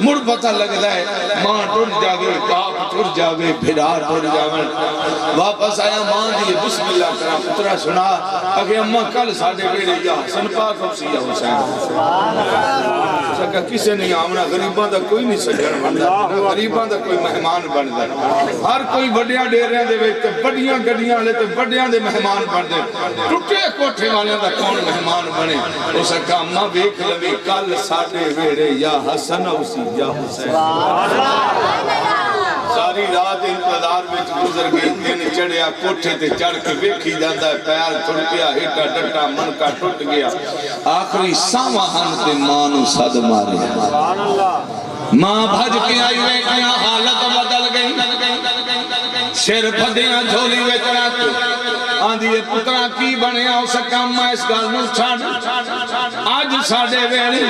مڑ پتہ لگتا ہے ماں ٹر جاوے باپ ٹر جاوے بھیڑا ٹر جاوے واپس آیا ماں دیئے بسم اللہ کرا پترہ سنا اگر اممہ کل ساڑھے بیڑے یا حسن پاک افسی یا حسین سکا کسے نہیں آمنا غریباں دا کوئی نہیں سجن بندہ غریباں دا کوئی مہمان بندہ ہر کوئی بڑیاں ڈیریاں دے ویتے بڑیاں گڑیاں لے تے بڑیاں دے مہمان بندے ٹوٹے کوٹھے والے دا کون مہمان بنے اس کا اممہ بیک لوی کل ساڑھے بیڑے یا حسن افسی یا حسین ساری رات انتظار وچ گزر گئی دن چڑھیا کوٹھے تے چڑھ کے ویکھی جاندا ہے پیر ٹوٹ گیا ہٹا ڈٹا منکا ٹوٹ گیا آخری ساواہن تے ماں نو صد ماریا ماں بھج کے آئی ویکھیا حالت بدل گئی سر پھدیاں جھولی وچ رکھ آندھی پترا کی بنیا اس کام میں اس گل نو چھڑ اج ساڈے ویلے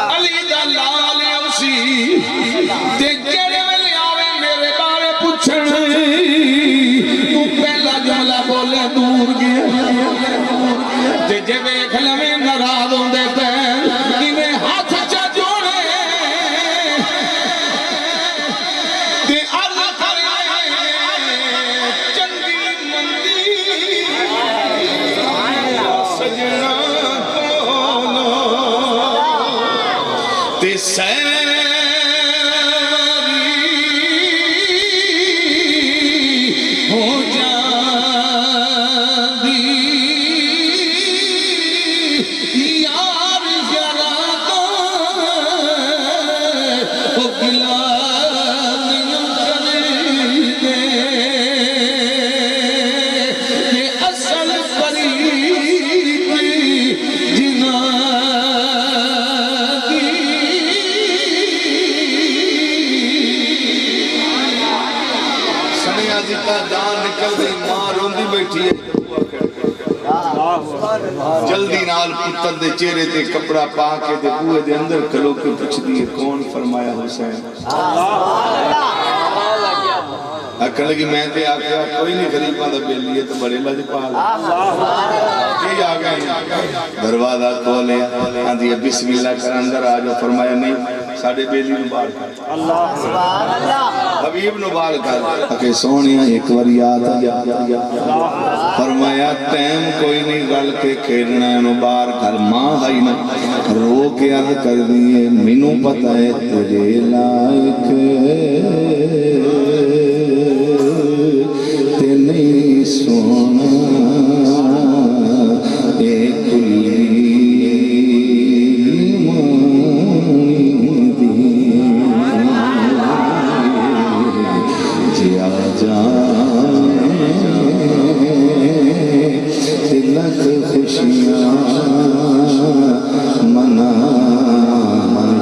علی دا لال اوسی تے جڑے ویلے آوے میرے بارے پوچھن تو پہلا جملہ بولے دور گیا تے جے ویکھ لویں ناراض ہوندے تے کیویں ہاتھ چا جوڑے تے عرض کرے چنگی مندی سجنا کولو تے جلدی نال پتر دے چہرے تے کپڑا پا کے دے بوئے دے اندر کھلو کے پوچھ دیئے کون فرمایا حسین اکھن لگی میں تے آگیا کوئی نہیں غریباں دا بیلی ہے تو بڑے لج پال کی آگیا دروازہ کھولے آندھی بسم اللہ کر اندر آجو فرمایا نہیں ساڑھے بیلی نو بار کر حبیب نو بار کر اکھے سونیا ایک وار یاد فرمایا ٹائم کوئی نہیں گل کے کھیلنا نو بار کر ماں ہائی نا رو کے عرض کر دیئے مینو پتہ ہے تیرے لائق تے نہیں سونا اے کلی مانی دی جیا تلک خوشیاں منا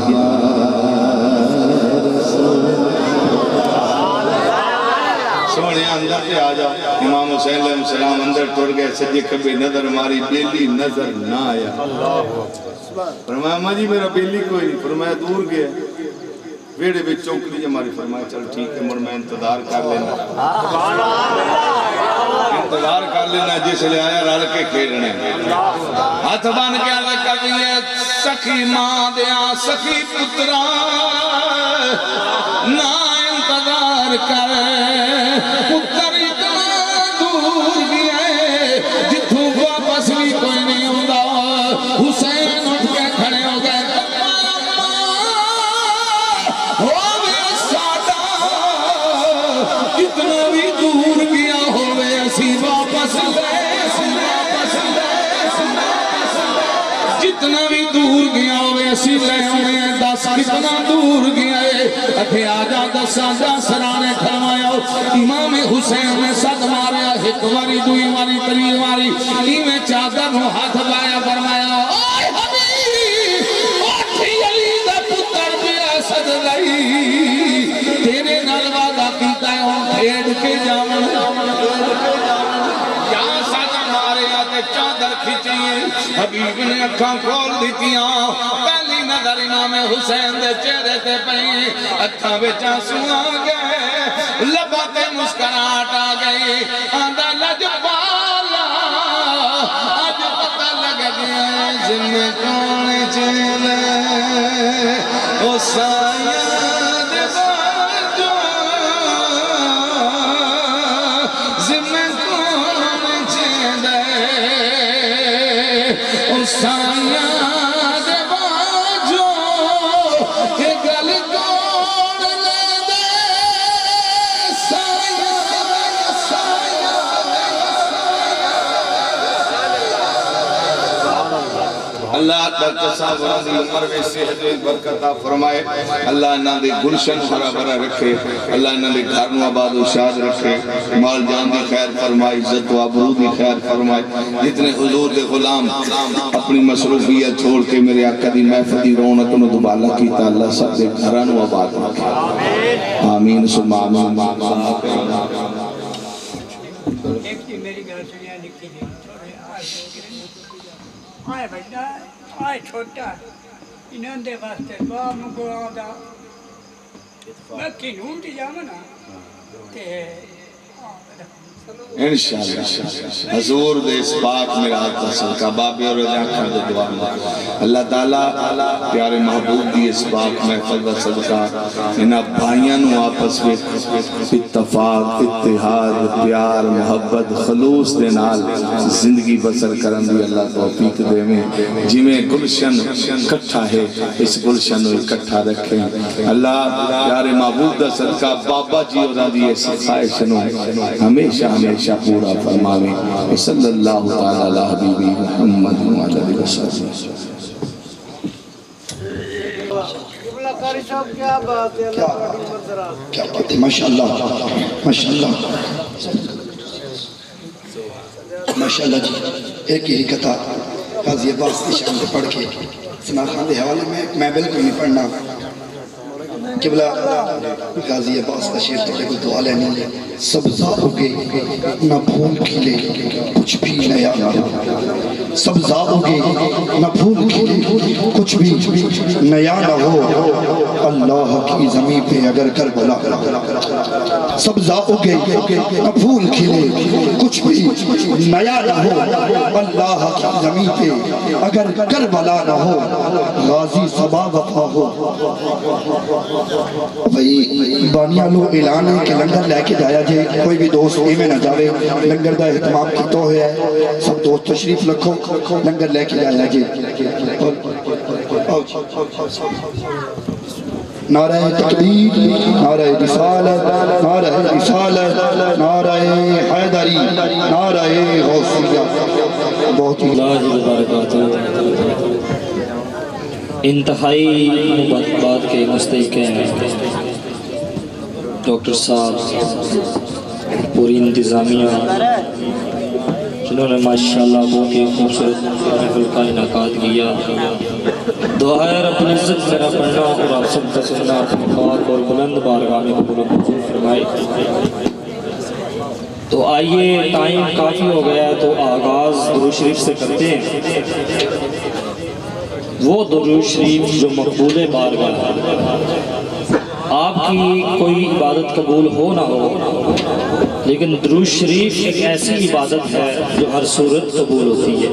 یا سونے اندر پہ آجا امام حسین علیہ السلام اندر ٹوڑ گئے سجے کبھی نظر ماری بیلی نظر نہ آیا فرمایا ماں جی میرا بیلی کوئی نہیں فرمایا دور گیا ویڑے بھی چوک لیجئے ہماری فرمایا چل ٹھیک ہے مر میں انتظار کر لینا انتظار کر لینا جس لے آیا رل کے کھیلنے ہاتھ بان کے آلہ کبھی سخی ماں دیا سخی پترا نہ انتظار کر پتر اتنا دور گیا جتھوں واپس بھی کوئی نہیں ہوندہ حسین اٹھ کے کھڑے ہو گئے جتنا بھی دور گیا ہوئے اسی واپس لے جتنا بھی دور گیا ہوئے اسی لے ہمیں دس کتنا دور گیا ہے اکھے آجا دسا سرانے کھرمایا امام حسین نے صد ماریا ایک واری دوئی واری تری واری ایمیں چادر ہو ہاتھ بایا فرمایا آئے حبیب آٹھی علی دا پتر بیا صد لئی تیرے نلوادہ کیتا ہے ہم پھیڑ کے جامن یہاں ساتھ مارے آتے چادر کھچئے حبیب نے اکھاں کھول دیتیاں پہلی نظر امام حسین دے چہرے تے پہیں اکھاں بیچا سنا گئے لبا تے مسکراہٹ آ گئی آندھا لج بالا آج پتہ لگ گیا ذمہ کون چلے او سایہ دے باجو ذمہ کون چیندے او سایہ دے باجو کہ گل کون لے دے سایہ اللہ ڈاکٹر صاحب راضی عمر میں صحت میں برکت فرمائے اللہ انہاں دے گلشن ہرا بھرا رکھے اللہ انہاں دے گھر نو آباد و شاد رکھے مال جان دی خیر فرمائے عزت و آبرو دی خیر فرمائے جتنے حضور دے غلام اپنی مصروفیت چھوڑ کے میرے آقا دی محفل دی رونق نو دوبالا کیتا اللہ سب دے گھر نو آباد رکھے آمین ثم آمین ایک تھی میری گھر سنیا لکھی دی تھوڑے آئے بڑا آئے چھوٹا انہوں دے واسطے دعا مگو آدھا باقی نون دی جامنا تے انشاءاللہ حضور دے اس پاک میرا آقا صدقہ بابی اور رضا کر دے دعا اللہ تعالیٰ پیارے محبوب دی اس پاک محفل دا صدقہ انہا بھائیاں نو آپس میں اتفاق اتحاد پیار محبت خلوص دے نال زندگی بسر کرن دی اللہ توفیق دے میں جی میں گلشن کٹھا ہے اس گلشن نو اکٹھا رکھیں اللہ پیارے محبوب دا صدقہ بابا جی اور دی اس خواہش نو ہمیشہ ہمیشہ پورا فرماویں صلی اللہ تعالیٰ علیہ حبیبی محمد وعلیہ وسلم کیا بات ہے ماشاءاللہ ماشاءاللہ ماشاءاللہ جی ایک ہی کتھا قاضی عباس کی شان پڑھ کے سنا خان دے حوالے میں بالکل نہیں پڑھنا قبلہ قاضی عباس کا شیر تو کو دعا لینی سبزہ اگے نہ پھول کھلے کچھ بھی نیا نہ ہو سبزہ اگے نہ پھول کھلے کچھ بھی نیا نہ ہو اللہ کی زمین پہ اگر کربلا سبزہ اگے نہ پھول کھلے کچھ بھی نیا نہ ہو اللہ کی زمین پہ اگر کربلا نہ ہو غازی صبا وفا ہو بھئی بانیاں لو اعلان ہے کہ لنگر لے کے جایا جائے کوئی بھی دوست ایمیں نہ جاوے لنگر دا احتمام کی تو ہے سب دوست تشریف لکھو لنگر لے کے جایا جائے نعرہ تکبیر نعرہ رسالت نعرہ رسالت نعرہ حیدری نعرہ غوثیہ بہت ہی اللہ وبرکاتہ انتہائی مبارکباد کے مستحق ہیں ڈاکٹر صاحب پوری انتظامیہ جنہوں نے ماشاءاللہ بہت ہی خوبصورت محفل کا انعقاد کیا دعا ہے رب العزت میرا پڑھنا اور آپ سب کا سننا اپنی پاک اور بلند بارگاہ میں قبول و منظور فرمائے تو آئیے ٹائم کافی ہو گیا ہے تو آغاز درود شریف سے کرتے ہیں وہ درود شریف جو مقبول بارگاہ ہے آپ کی کوئی عبادت قبول ہو نہ ہو لیکن درود شریف ایک ایسی عبادت ہے جو ہر صورت قبول ہوتی ہے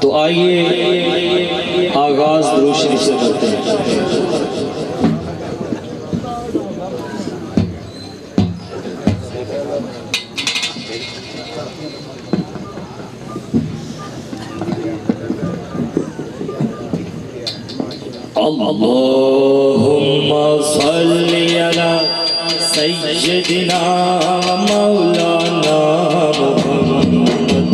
تو آئیے آغاز درود شریف سے کرتے ہیں اللہم صلی علی سیدنا مولانا محمد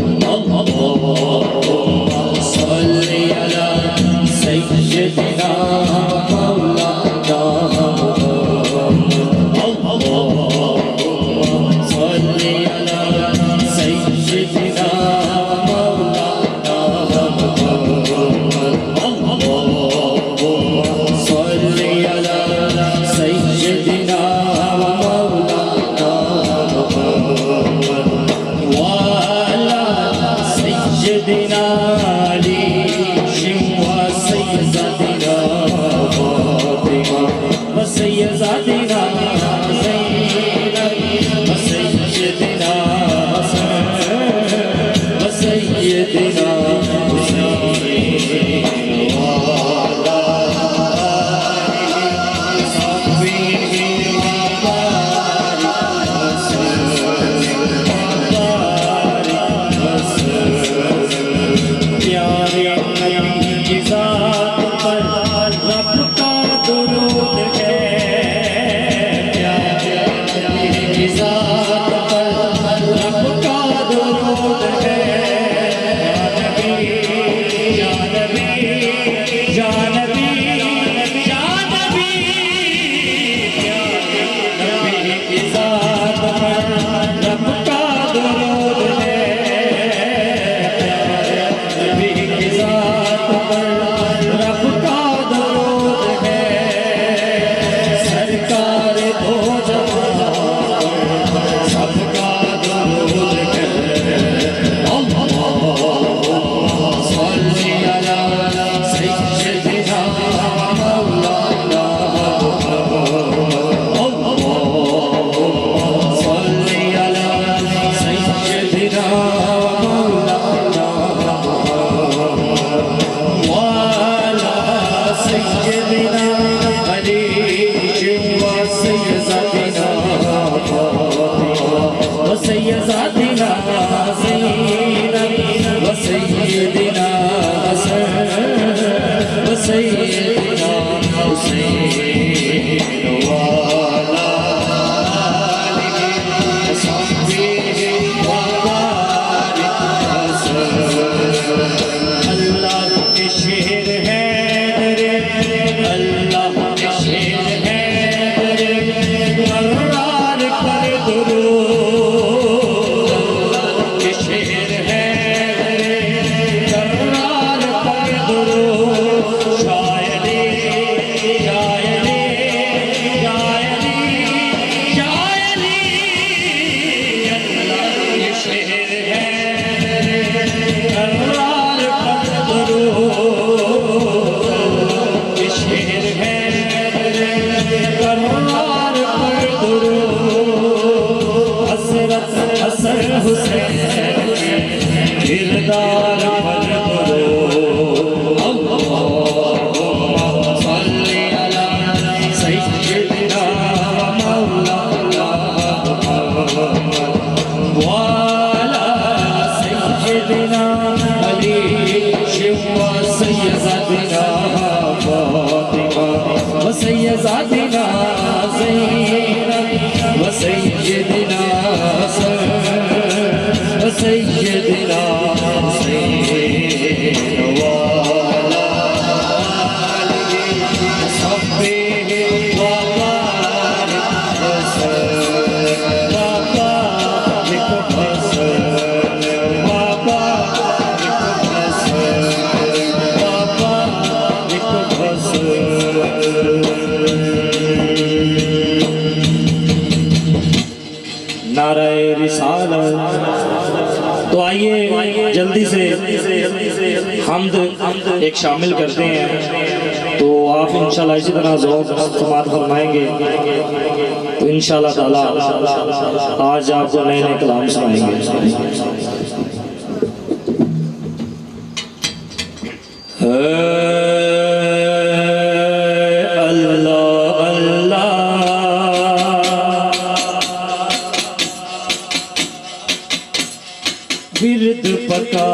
اللہم صلی علی سیدنا مولانا محمد اللہم صلی علی سیدنا درود ہے پیارے کی ذات پر رب کا درود ہے یا نبی یا نبی یا نبی یا نبی نبی کی ذات پر رب کا درود ہے نبی کی ذات پر رب کا درود ہے سرکار دو جہاں سب کا درود ہے اللہم صلی علی سیدنا مولانا اللہم صلی علی سیدنا مولانا وعلى سيدنا علي وسيدنا فاطمة وسيدنا زينب وسيدنا حسن وسيدنا حسين وعلى آله وصحبه وبارك وسلم اللہ کے شیر ہے اللہ کے شیر ہے مرار پر درود اللہ کے شیر ہے مرار پر درود شاعری شاعری شاعری شاعری اللہ کے شیر ہے مرار پر درود کے شیر ہے کرار پر درود حسرت حسن حسین کردار پر درود اللہم صلی علی سیدنا مولانا وعلی سیدنا علی وسیدنا فاطمہ وسيدنا زينب وسيدنا حسن وسيدنا حسين وعلى آله وصحبه وبارك وسلم وبارك وسلم وبارك وسلم وبارك وسلم نعرہ رسالت تو آئیے جلدی سے حمد ایک شامل کرتے ہیں تو آپ انشاءاللہ اسی طرح ذوق سماعت فرمائیں گے تو انشاءاللہ تعالی آج آپ کو نئے نئے کلام سنائیں گے ورد پکا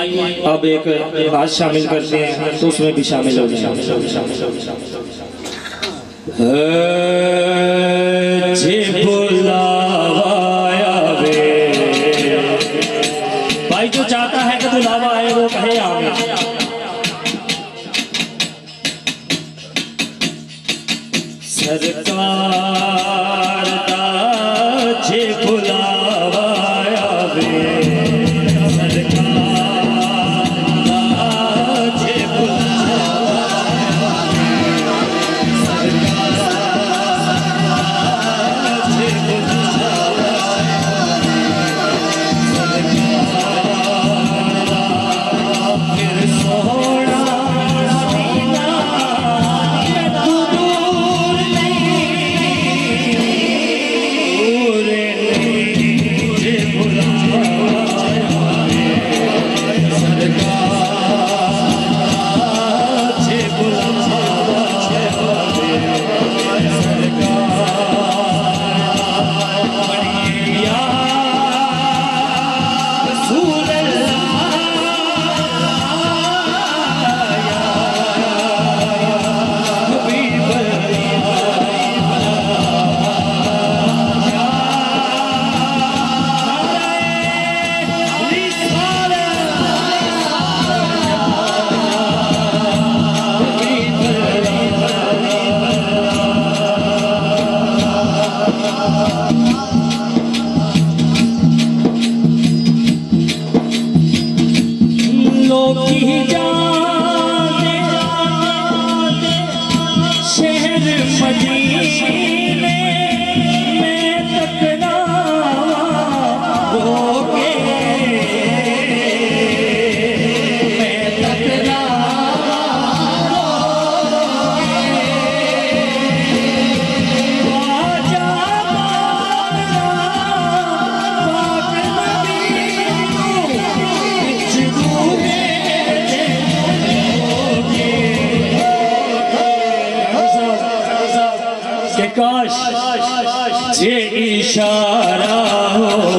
اب ایک بات شامل کرتے ہیں تو اس میں بھی شامل ہو جائیں جے بلاوایا وے بھائی جو چاہتا ہے کہ بلاوا آئے وہ کہے آمین سرکار دا جے بلاوایا وے کاش یہ اشارہ ہو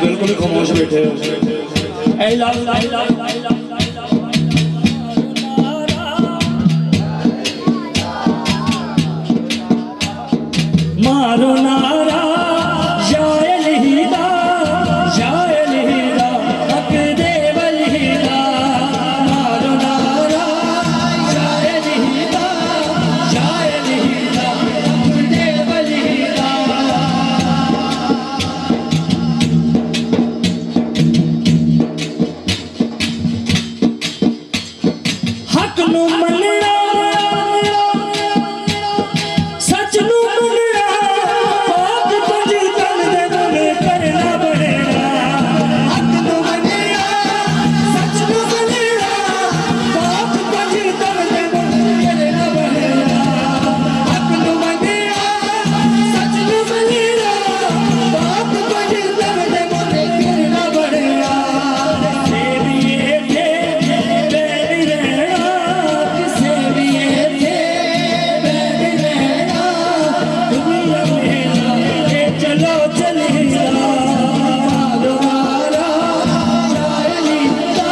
بالکل خاموش بیٹھے ہو مارو نارا یا الہدا یا الہدا حق دے والہدا مارو نارا یا الہدا یا الہدا حق دے والہدا حق نو مننا سچ نو مننا پاک پنج تن دے دل کرنا بڑھنا حق نو مننا سچ نو مننا پاک پنج تن دے دل کرنا بڑھنا حق نو مننا سچ نو مننا پاک پنج تن دے دل کرنا بڑھنا کسے بھی تھے بیٹھ رہنا کسے بھی تھے بیٹھ رہنا دنیا میں کہ چلو چلے مارو نارا یا الہدا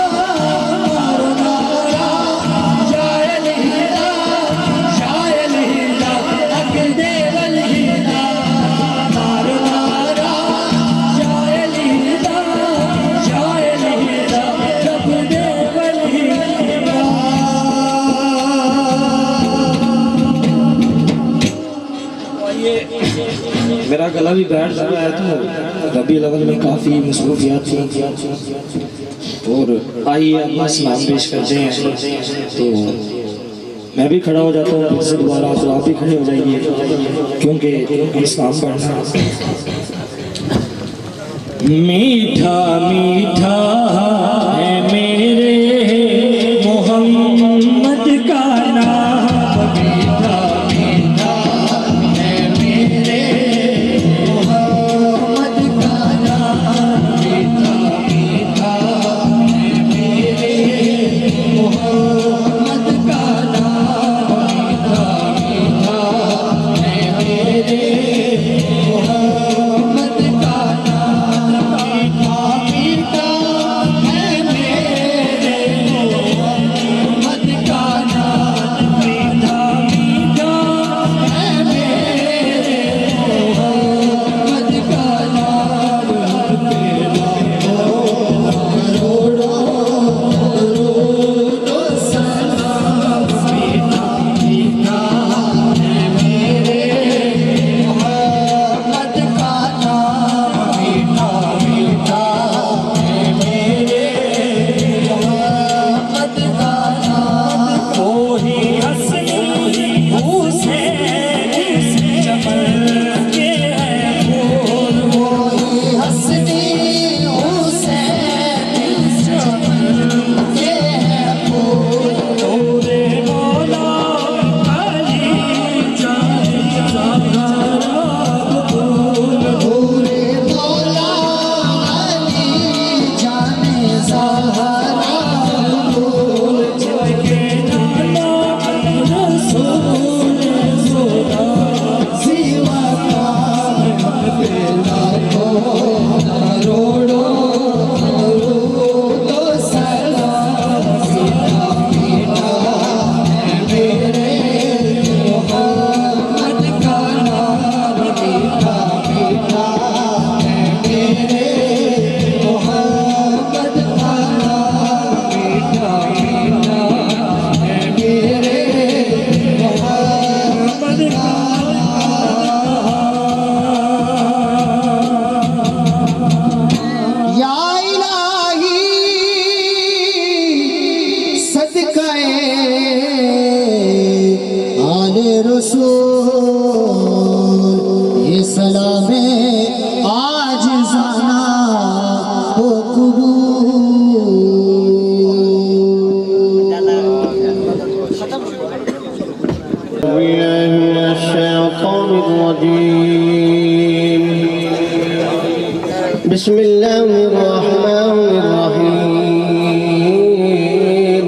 مارو نارا یا الہدا یا الہدا حق دے والہدا مارو نارا یا الہدا یا الہدا رب دے والہدا میرا گلا بھی بیٹھ رہا ہے تو ربیع الاول میں کافی مصروفیات تھی اور آئیے اپنا سلام پیش کرتے ہیں تو میں بھی کھڑا ہو جاتا ہوں پھر سے دوبارہ تو آپ بھی کھڑے ہو جائیے کیونکہ اسلام پڑھنا میٹھا میٹھا ہے میرے محمد کا نام میٹھا میٹھا ہے میرے محمد کا نام میٹھا میٹھا ہے میرے محمد کا نام میٹھا میٹھا ہے میرے محمد کا نام میٹھا میٹھا ہے میرے محمد کا نام میٹھا میٹھا ہے میرے محمد کا نام درود و سلام میٹھا میٹھا ہے میرے محمد کا نام میٹھا میٹھا ہے میرے محمد کا نام وہی حسنی حسین چمن کے ہے پھول وہی حسنی حسین چمن کے ہے پھول نور مولا علی جان زہرا بطول نور مولا علی جان زہرا بطول جن کے نانا رسول خدا سوا کام ہم پہ لاکھوں کروڑوں درود و سلام میٹھا میٹھا ہے میرے محمد کا نام میٹھا میٹھا ہے میرے محمد کا نام میٹھا میٹھا ہے میرے محمد کا یا الہی صدقہ آل رسول یہ سلام عاجزانہ ہو قبول بالله من الشيطان الرجيم بسم الله الرحمن الرحيم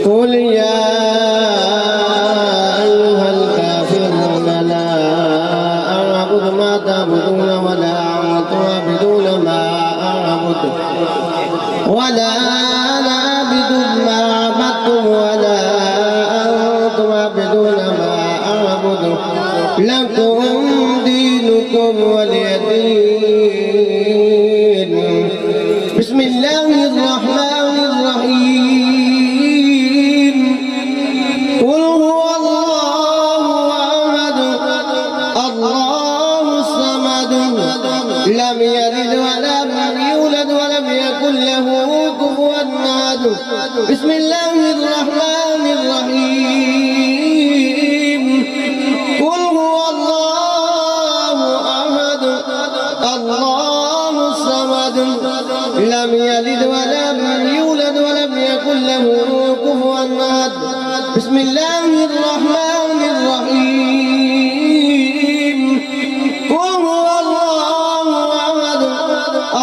قل يا أيها الكافرون لا أعبد ما تعبدون ولا أنتم عابدون تعبدون ما أعبد ولا أنا عابد ما عبدتم ولا أنتم عابدون ما أعبد لكم دينكم ولي دين. بسم الله الرحمن الرحيم. قل هو الله أحد الله الصمد لم يلد ولم يولد ولم يكن له كفوا أحد. بسم الله الرحمن الرحيم. قل هو الله أحد الله الصمد لم يلد ولم يولد ولم يكن له كفوا أحد. بسم الله الرحمن الرحيم. قل هو الله أحد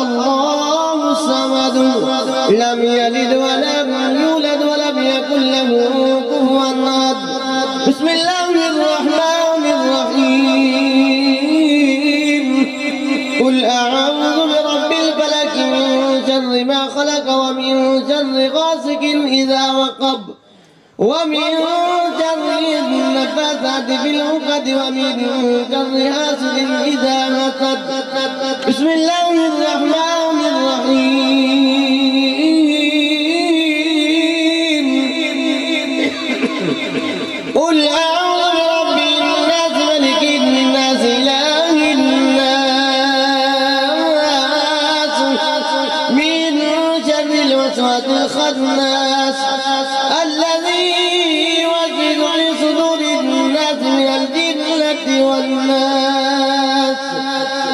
الله الصمد لم يلد ولم يولد ولم يكن له كفوا أحد. بسم الله الرحمن الرحيم. قل أعوذ برب الفلك من شر ما خلق ومن شر غاسق إذا وقب ومن شر النفاثات في العقد ومن شر حاسد إذا حسد. بسم الله الرحمن الرحيم. قل أعوذ برب الناس ملك الناس إله الناس من شر الوسواس الخناس الذي يوسوس في صدور الناس من الجنة والناس.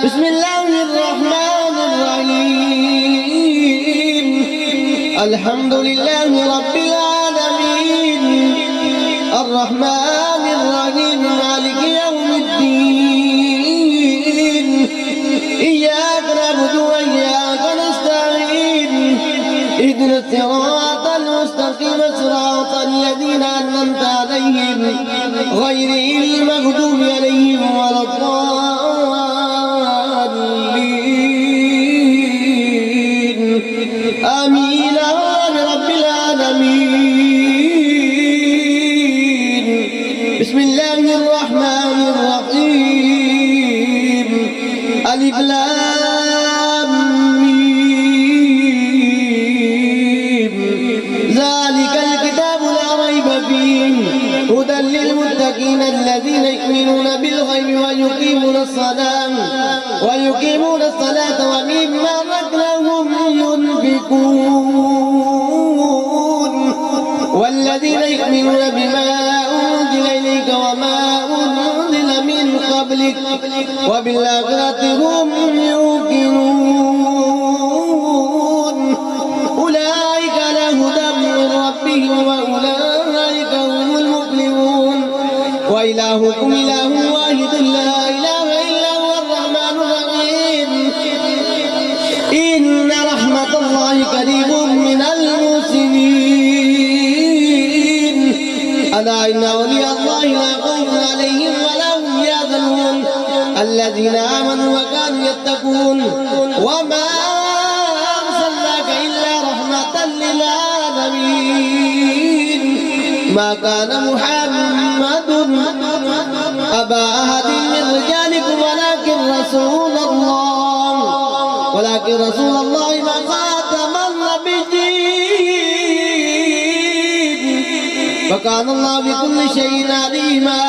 بسم الله الرحمن الرحيم. الحمد لله رب العالمين الرحمن الرحيم مالك يوم الدين. إياك نعبد وإياك نستعين اهدنا الصراط المستقيم صراط الذين أنعمت عليهم غير المغضوب عليهم ولا الضالين آمين يا رب العالمين. بسم الله الرحمن الرحيم. ألف لام ميم. ذلك الكتاب لا ريب فيه هدى للمتقين الذين يؤمنون بالغيب ويقيمون الصلاة ومما رزقناهم ينفقون والذين يؤمنون بما أنزل إليك وما أنزل من قبلك وبالآخرة هم يوقنون. أولئك على هدى من ربهم وأولئك هم المفلحون. وإلهكم إله واحد لا إله إلا هو الرحمن الرحيم. إن رحمة الله قريب من المحسنين. ألا إن أولياء الله لا خوف عليهم ولا هم يحزنون الذين آمنوا وكانوا يتقون. وما أرسلناك إلا رحمة للعالمين. ما كان محمد أبا أحد من رجالكم ولكن رسول الله وخاتم النبيين وكان الله بكل شيء عليما.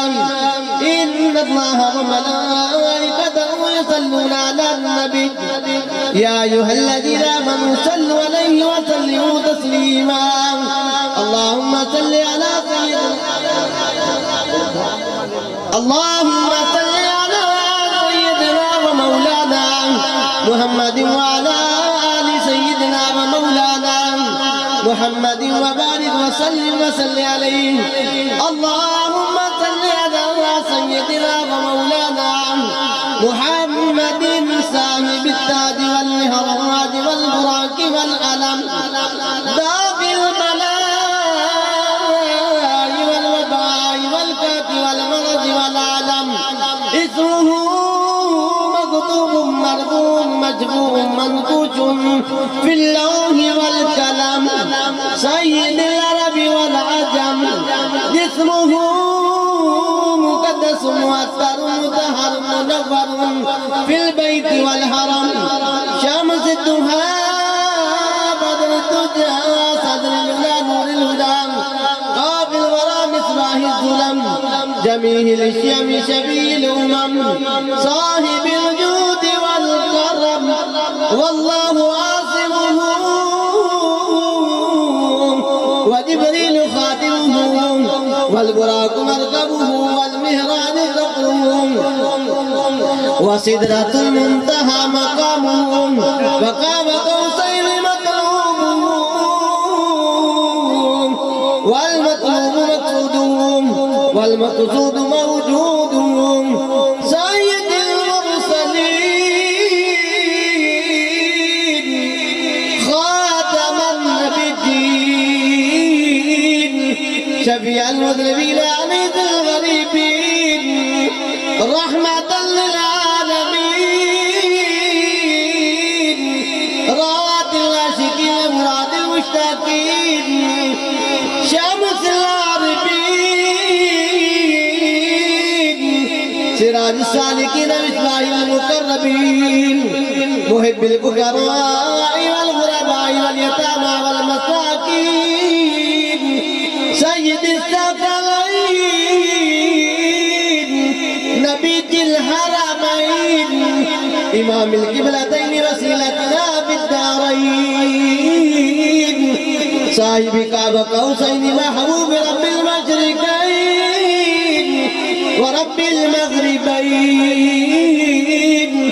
إن الله وملائكته يصلون على النبي يا أيها الذين آمنوا صلوا عليه وسلموا تسليما. اللهم صل على سيدنا ومولانا محمد وعلى آل سيدنا ومولانا محمد وبارك وسلم عليه. اللهم صل على سيدنا ومولانا محمد صاحب التاج والمهرات والبراق والألم ذاق البلاء والوباء والكات والمرض والعلم اسمه مكتوب مرفوع مجبور منقوش في اللوح والقلم سيد العرب والعجم جسمه مقدس مؤثر مطهر منور في البيت والحرم شمس الدهى بدر الدجى صدر الهدى نور الهدى قابل الورى مصباح الظلم جميع الشيم شبيه الأمم صاحب الجود والكرم والله عاصمه وجبريل خاتمه والبراق مركبه والمهران ذكره وسدرة المنتهى مقامه وقاب قوسين مطلوبه والمطلوب مقصودهم والمقصود موجودهم سيد المرسلين خاتم النبيين شفيع المذنبين عنيد الغريبين رحمة للعالمين راة العاشقين مراد المشتاقين شمس العارفين سراج السالكين مصباح المقربين محب الفقراء والغرباء واليتامى والمساكين سيد الثقلين نبي الحرمين إمام القبلتين وسيلتنا في الدارين صاحب كعب قوسين محبوب رب المشرقين ورب المغربين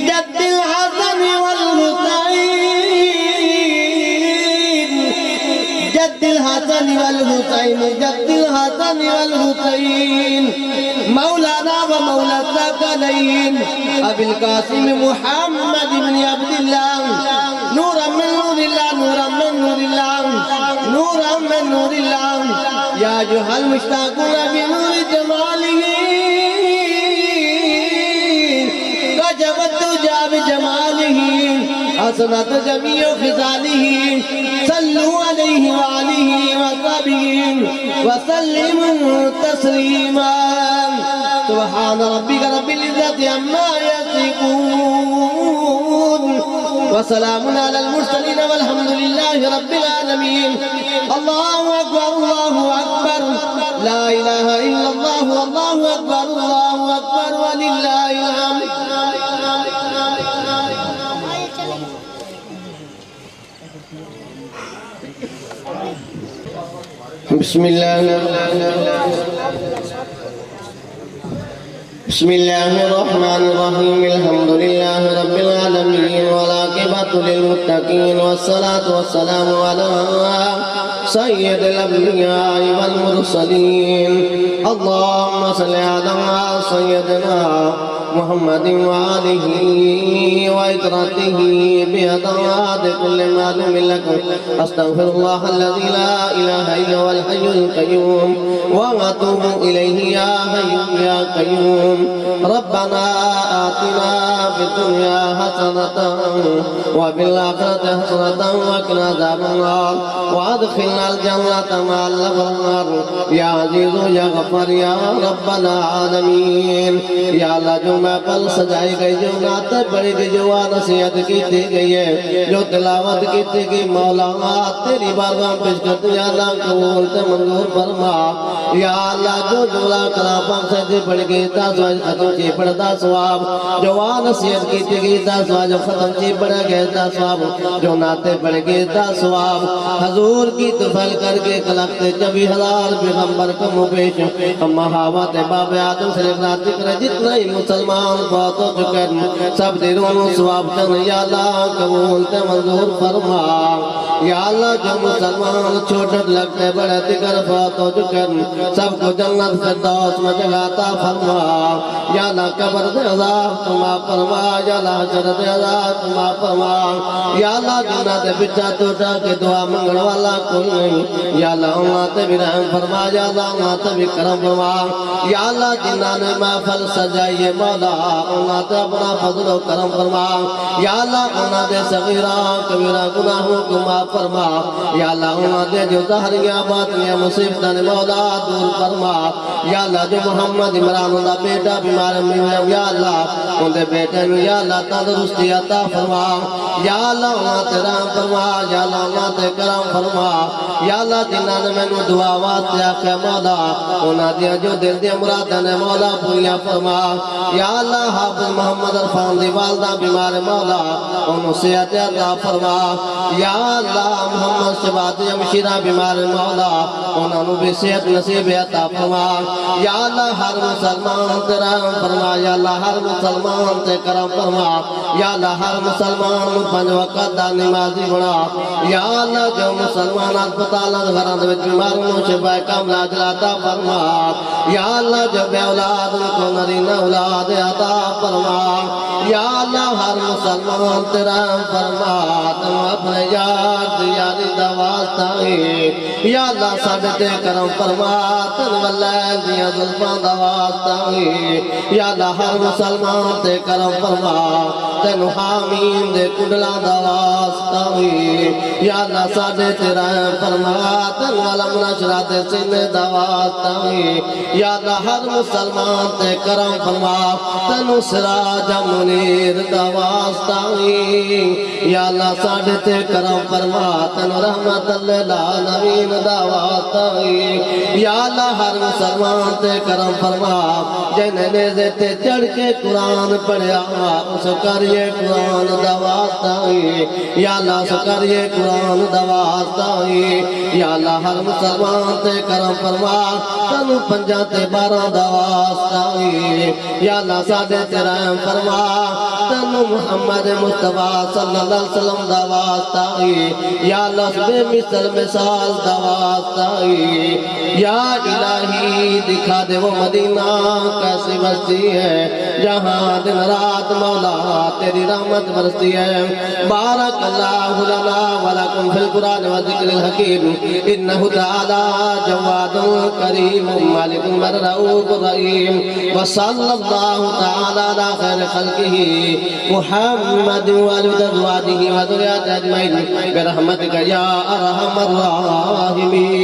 جد الحسن والحسين جد الحسن والحسين جد الحسن والحسين مولانا ومولى الثقلين أبي القاسم محمد بن عبد الله نورا من نور الله نورا من نور الله نورا من نور الله يا أيها المشتاقون بنور جماله وجبت الدجى بجماله حسنت جميع خصاله صلوا عليه وعليه وصحبه وسلموا تسليما سبحان ربك رب العزة عما يصفون وسلام على المرسلين والحمد لله رب العالمين الله أكبر الله أكبر لا إله إلا الله والله أكبر الله أكبر ولله الحمد بسم الله الرحمن الرحيم الحمد لله رب العالمين والعاقبة للمتقين والصلاة والسلام على سيد الأنبياء والمرسلين اللهم صل على سيدنا محمد وآله وإطرته بهداية كل معلوم لكم أستغفر الله الذي لا إله إلا هو الحي القيوم وأتوب إليه يا حي يا قيوم ربنا آتنا في الدنيا حسنة وفي الآخرة حسنة وقنا عذاب النار وأدخلنا الجنة مع الأبرار يا عزيز يا غفار يا رب العالمين يا الله جو میں پل سجائی گئی جو نعت پڑھی گئی جو نصیحت کی گئی ہے جو تلاوت کی گئی مولا تیری بارگاہ پیش کرتے یا اللہ قبول تے منظور فرما یا اللہ جو جملہ کلام سے پڑھ گئی تا سواج ختم چی پڑھتا ثواب جو نصیحت کی گئی تا سواج ختم چی پڑھ گئی تا ثواب جو نعت پڑھ گئی تا ثواب حضور کی تفل کر کے کلکتے جبی حلال پیغمبر کا مبیش ہم محاوت باب آدم سے لکھنا ذکر جتنا ہی مسلمان بہت ہو چکے سب دلوں ثواب چن یا اللہ قبول تے منظور فرما یا اللہ جو مسلمان چھوٹے لگتے بڑے دیگر فوت ہو چکے سب کو جنت فردوس میں جگہ عطا فرما یا اللہ قبر دے عذاب تم آپ فرما یا اللہ حشر دے عذاب تم آپ فرما یا اللہ جنہ دے بچہ توٹا کے دعا منگل والا کوئی نہیں یا اللہ اللہ تے بھی رحم فرما یا اللہ اللہ تے بھی کرم فرما یا اللہ جنہ نے محفل سجائیے مولا اللہ تے اپنا فضل و کرم فرما یا اللہ اللہ دے صغیرہ کبیرہ گناہوں کو معاف فرما یا اللہ اللہ دے جو ظاہریاں باطنیاں مصیبتاں مولا دور فرما یا اللہ جو محمد عمران اللہ بیٹا بیمار ملے یا اللہ ان دے بیٹے نو یا اللہ تندرستی عطا فرما یا اللہ اللہ تے رحم فرما یا اللہ اللہ تے کرم فرما یا اللہ جنہاں نے مینوں دعا واسطے آکھیا مولا انہاں دیاں جو دل دی مراداں نے مولا پوریاں فرما یا اللہ حافظ محمد عرفان دی والدہ بیمار مولا انہوں صحت عطا فرما یا اللہ محمد شباد جمشیرہ بیمار مولا انہوں بھی صحت نصیب عطا فرما یا اللہ ہر مسلمان تے رحم فرما یا اللہ ہر مسلمان تے کرم فرما یا اللہ ہر مسلمان پنج وقت دا نمازی بنا یا اللہ جو مسلمان اسپتالات گھراں دے وچ بیماراں شفا کاملہ عطا فرما یا اللہ جو بے اولاد ان کو نرینہ اولاد عطا فرما یا اللہ ہر مسلمان تے رحم فرما تم اپنے یار دیاری دا واسطہ یا اللہ ساڈے تے کرم فرما تن واللہ دیاں زلفاں دا واسطہ یا اللہ ہر مسلمان تے کرم فرما تن حامین دے کڈلاں دا واسطہ یا اللہ ساڈے تے رحم فرما تن علم نشرہ تے سینے دا واسطہ یا اللہ ہر مسلمان تے کرم فرما تن سراج منیر دا واسطہ یا اللہ ساڈے تے کرم فرما تن رحمت للعالمین دا واسطہ یا اللہ ہر مسلمان تے کرم فرما جنہیں نیزے تے چڑھ کے قرآن پڑھیا اس کریے قرآن دا واسطہ یا اللہ اس کریے قرآن دا واسطہ یا اللہ ہر مسلمان تے کرم فرما تنو پنجا تے 12 دا واسطہ یا اللہ ساڈے تے رحم فرما تنو محمد مصطفیٰ صلی اللہ علیہ وسلم دا واسطہ یا اللہ بے مثل مثال دا واسطہ یا الہی دکھا دے وہ مدینہ کیسی بستی ہے جہاں دن رات مولا تیری رحمت برستی ہے بارک اللہ لنا ولکم فی القرآن و ذکر الحکیم انہو تعالی جواد کریم مالک رؤوف رحیم وصلی اللہ تعالی علی خیر خلقہ محمد والد ازواجہ و ذریات اجمعین برحمتک یا ارحم الراحمین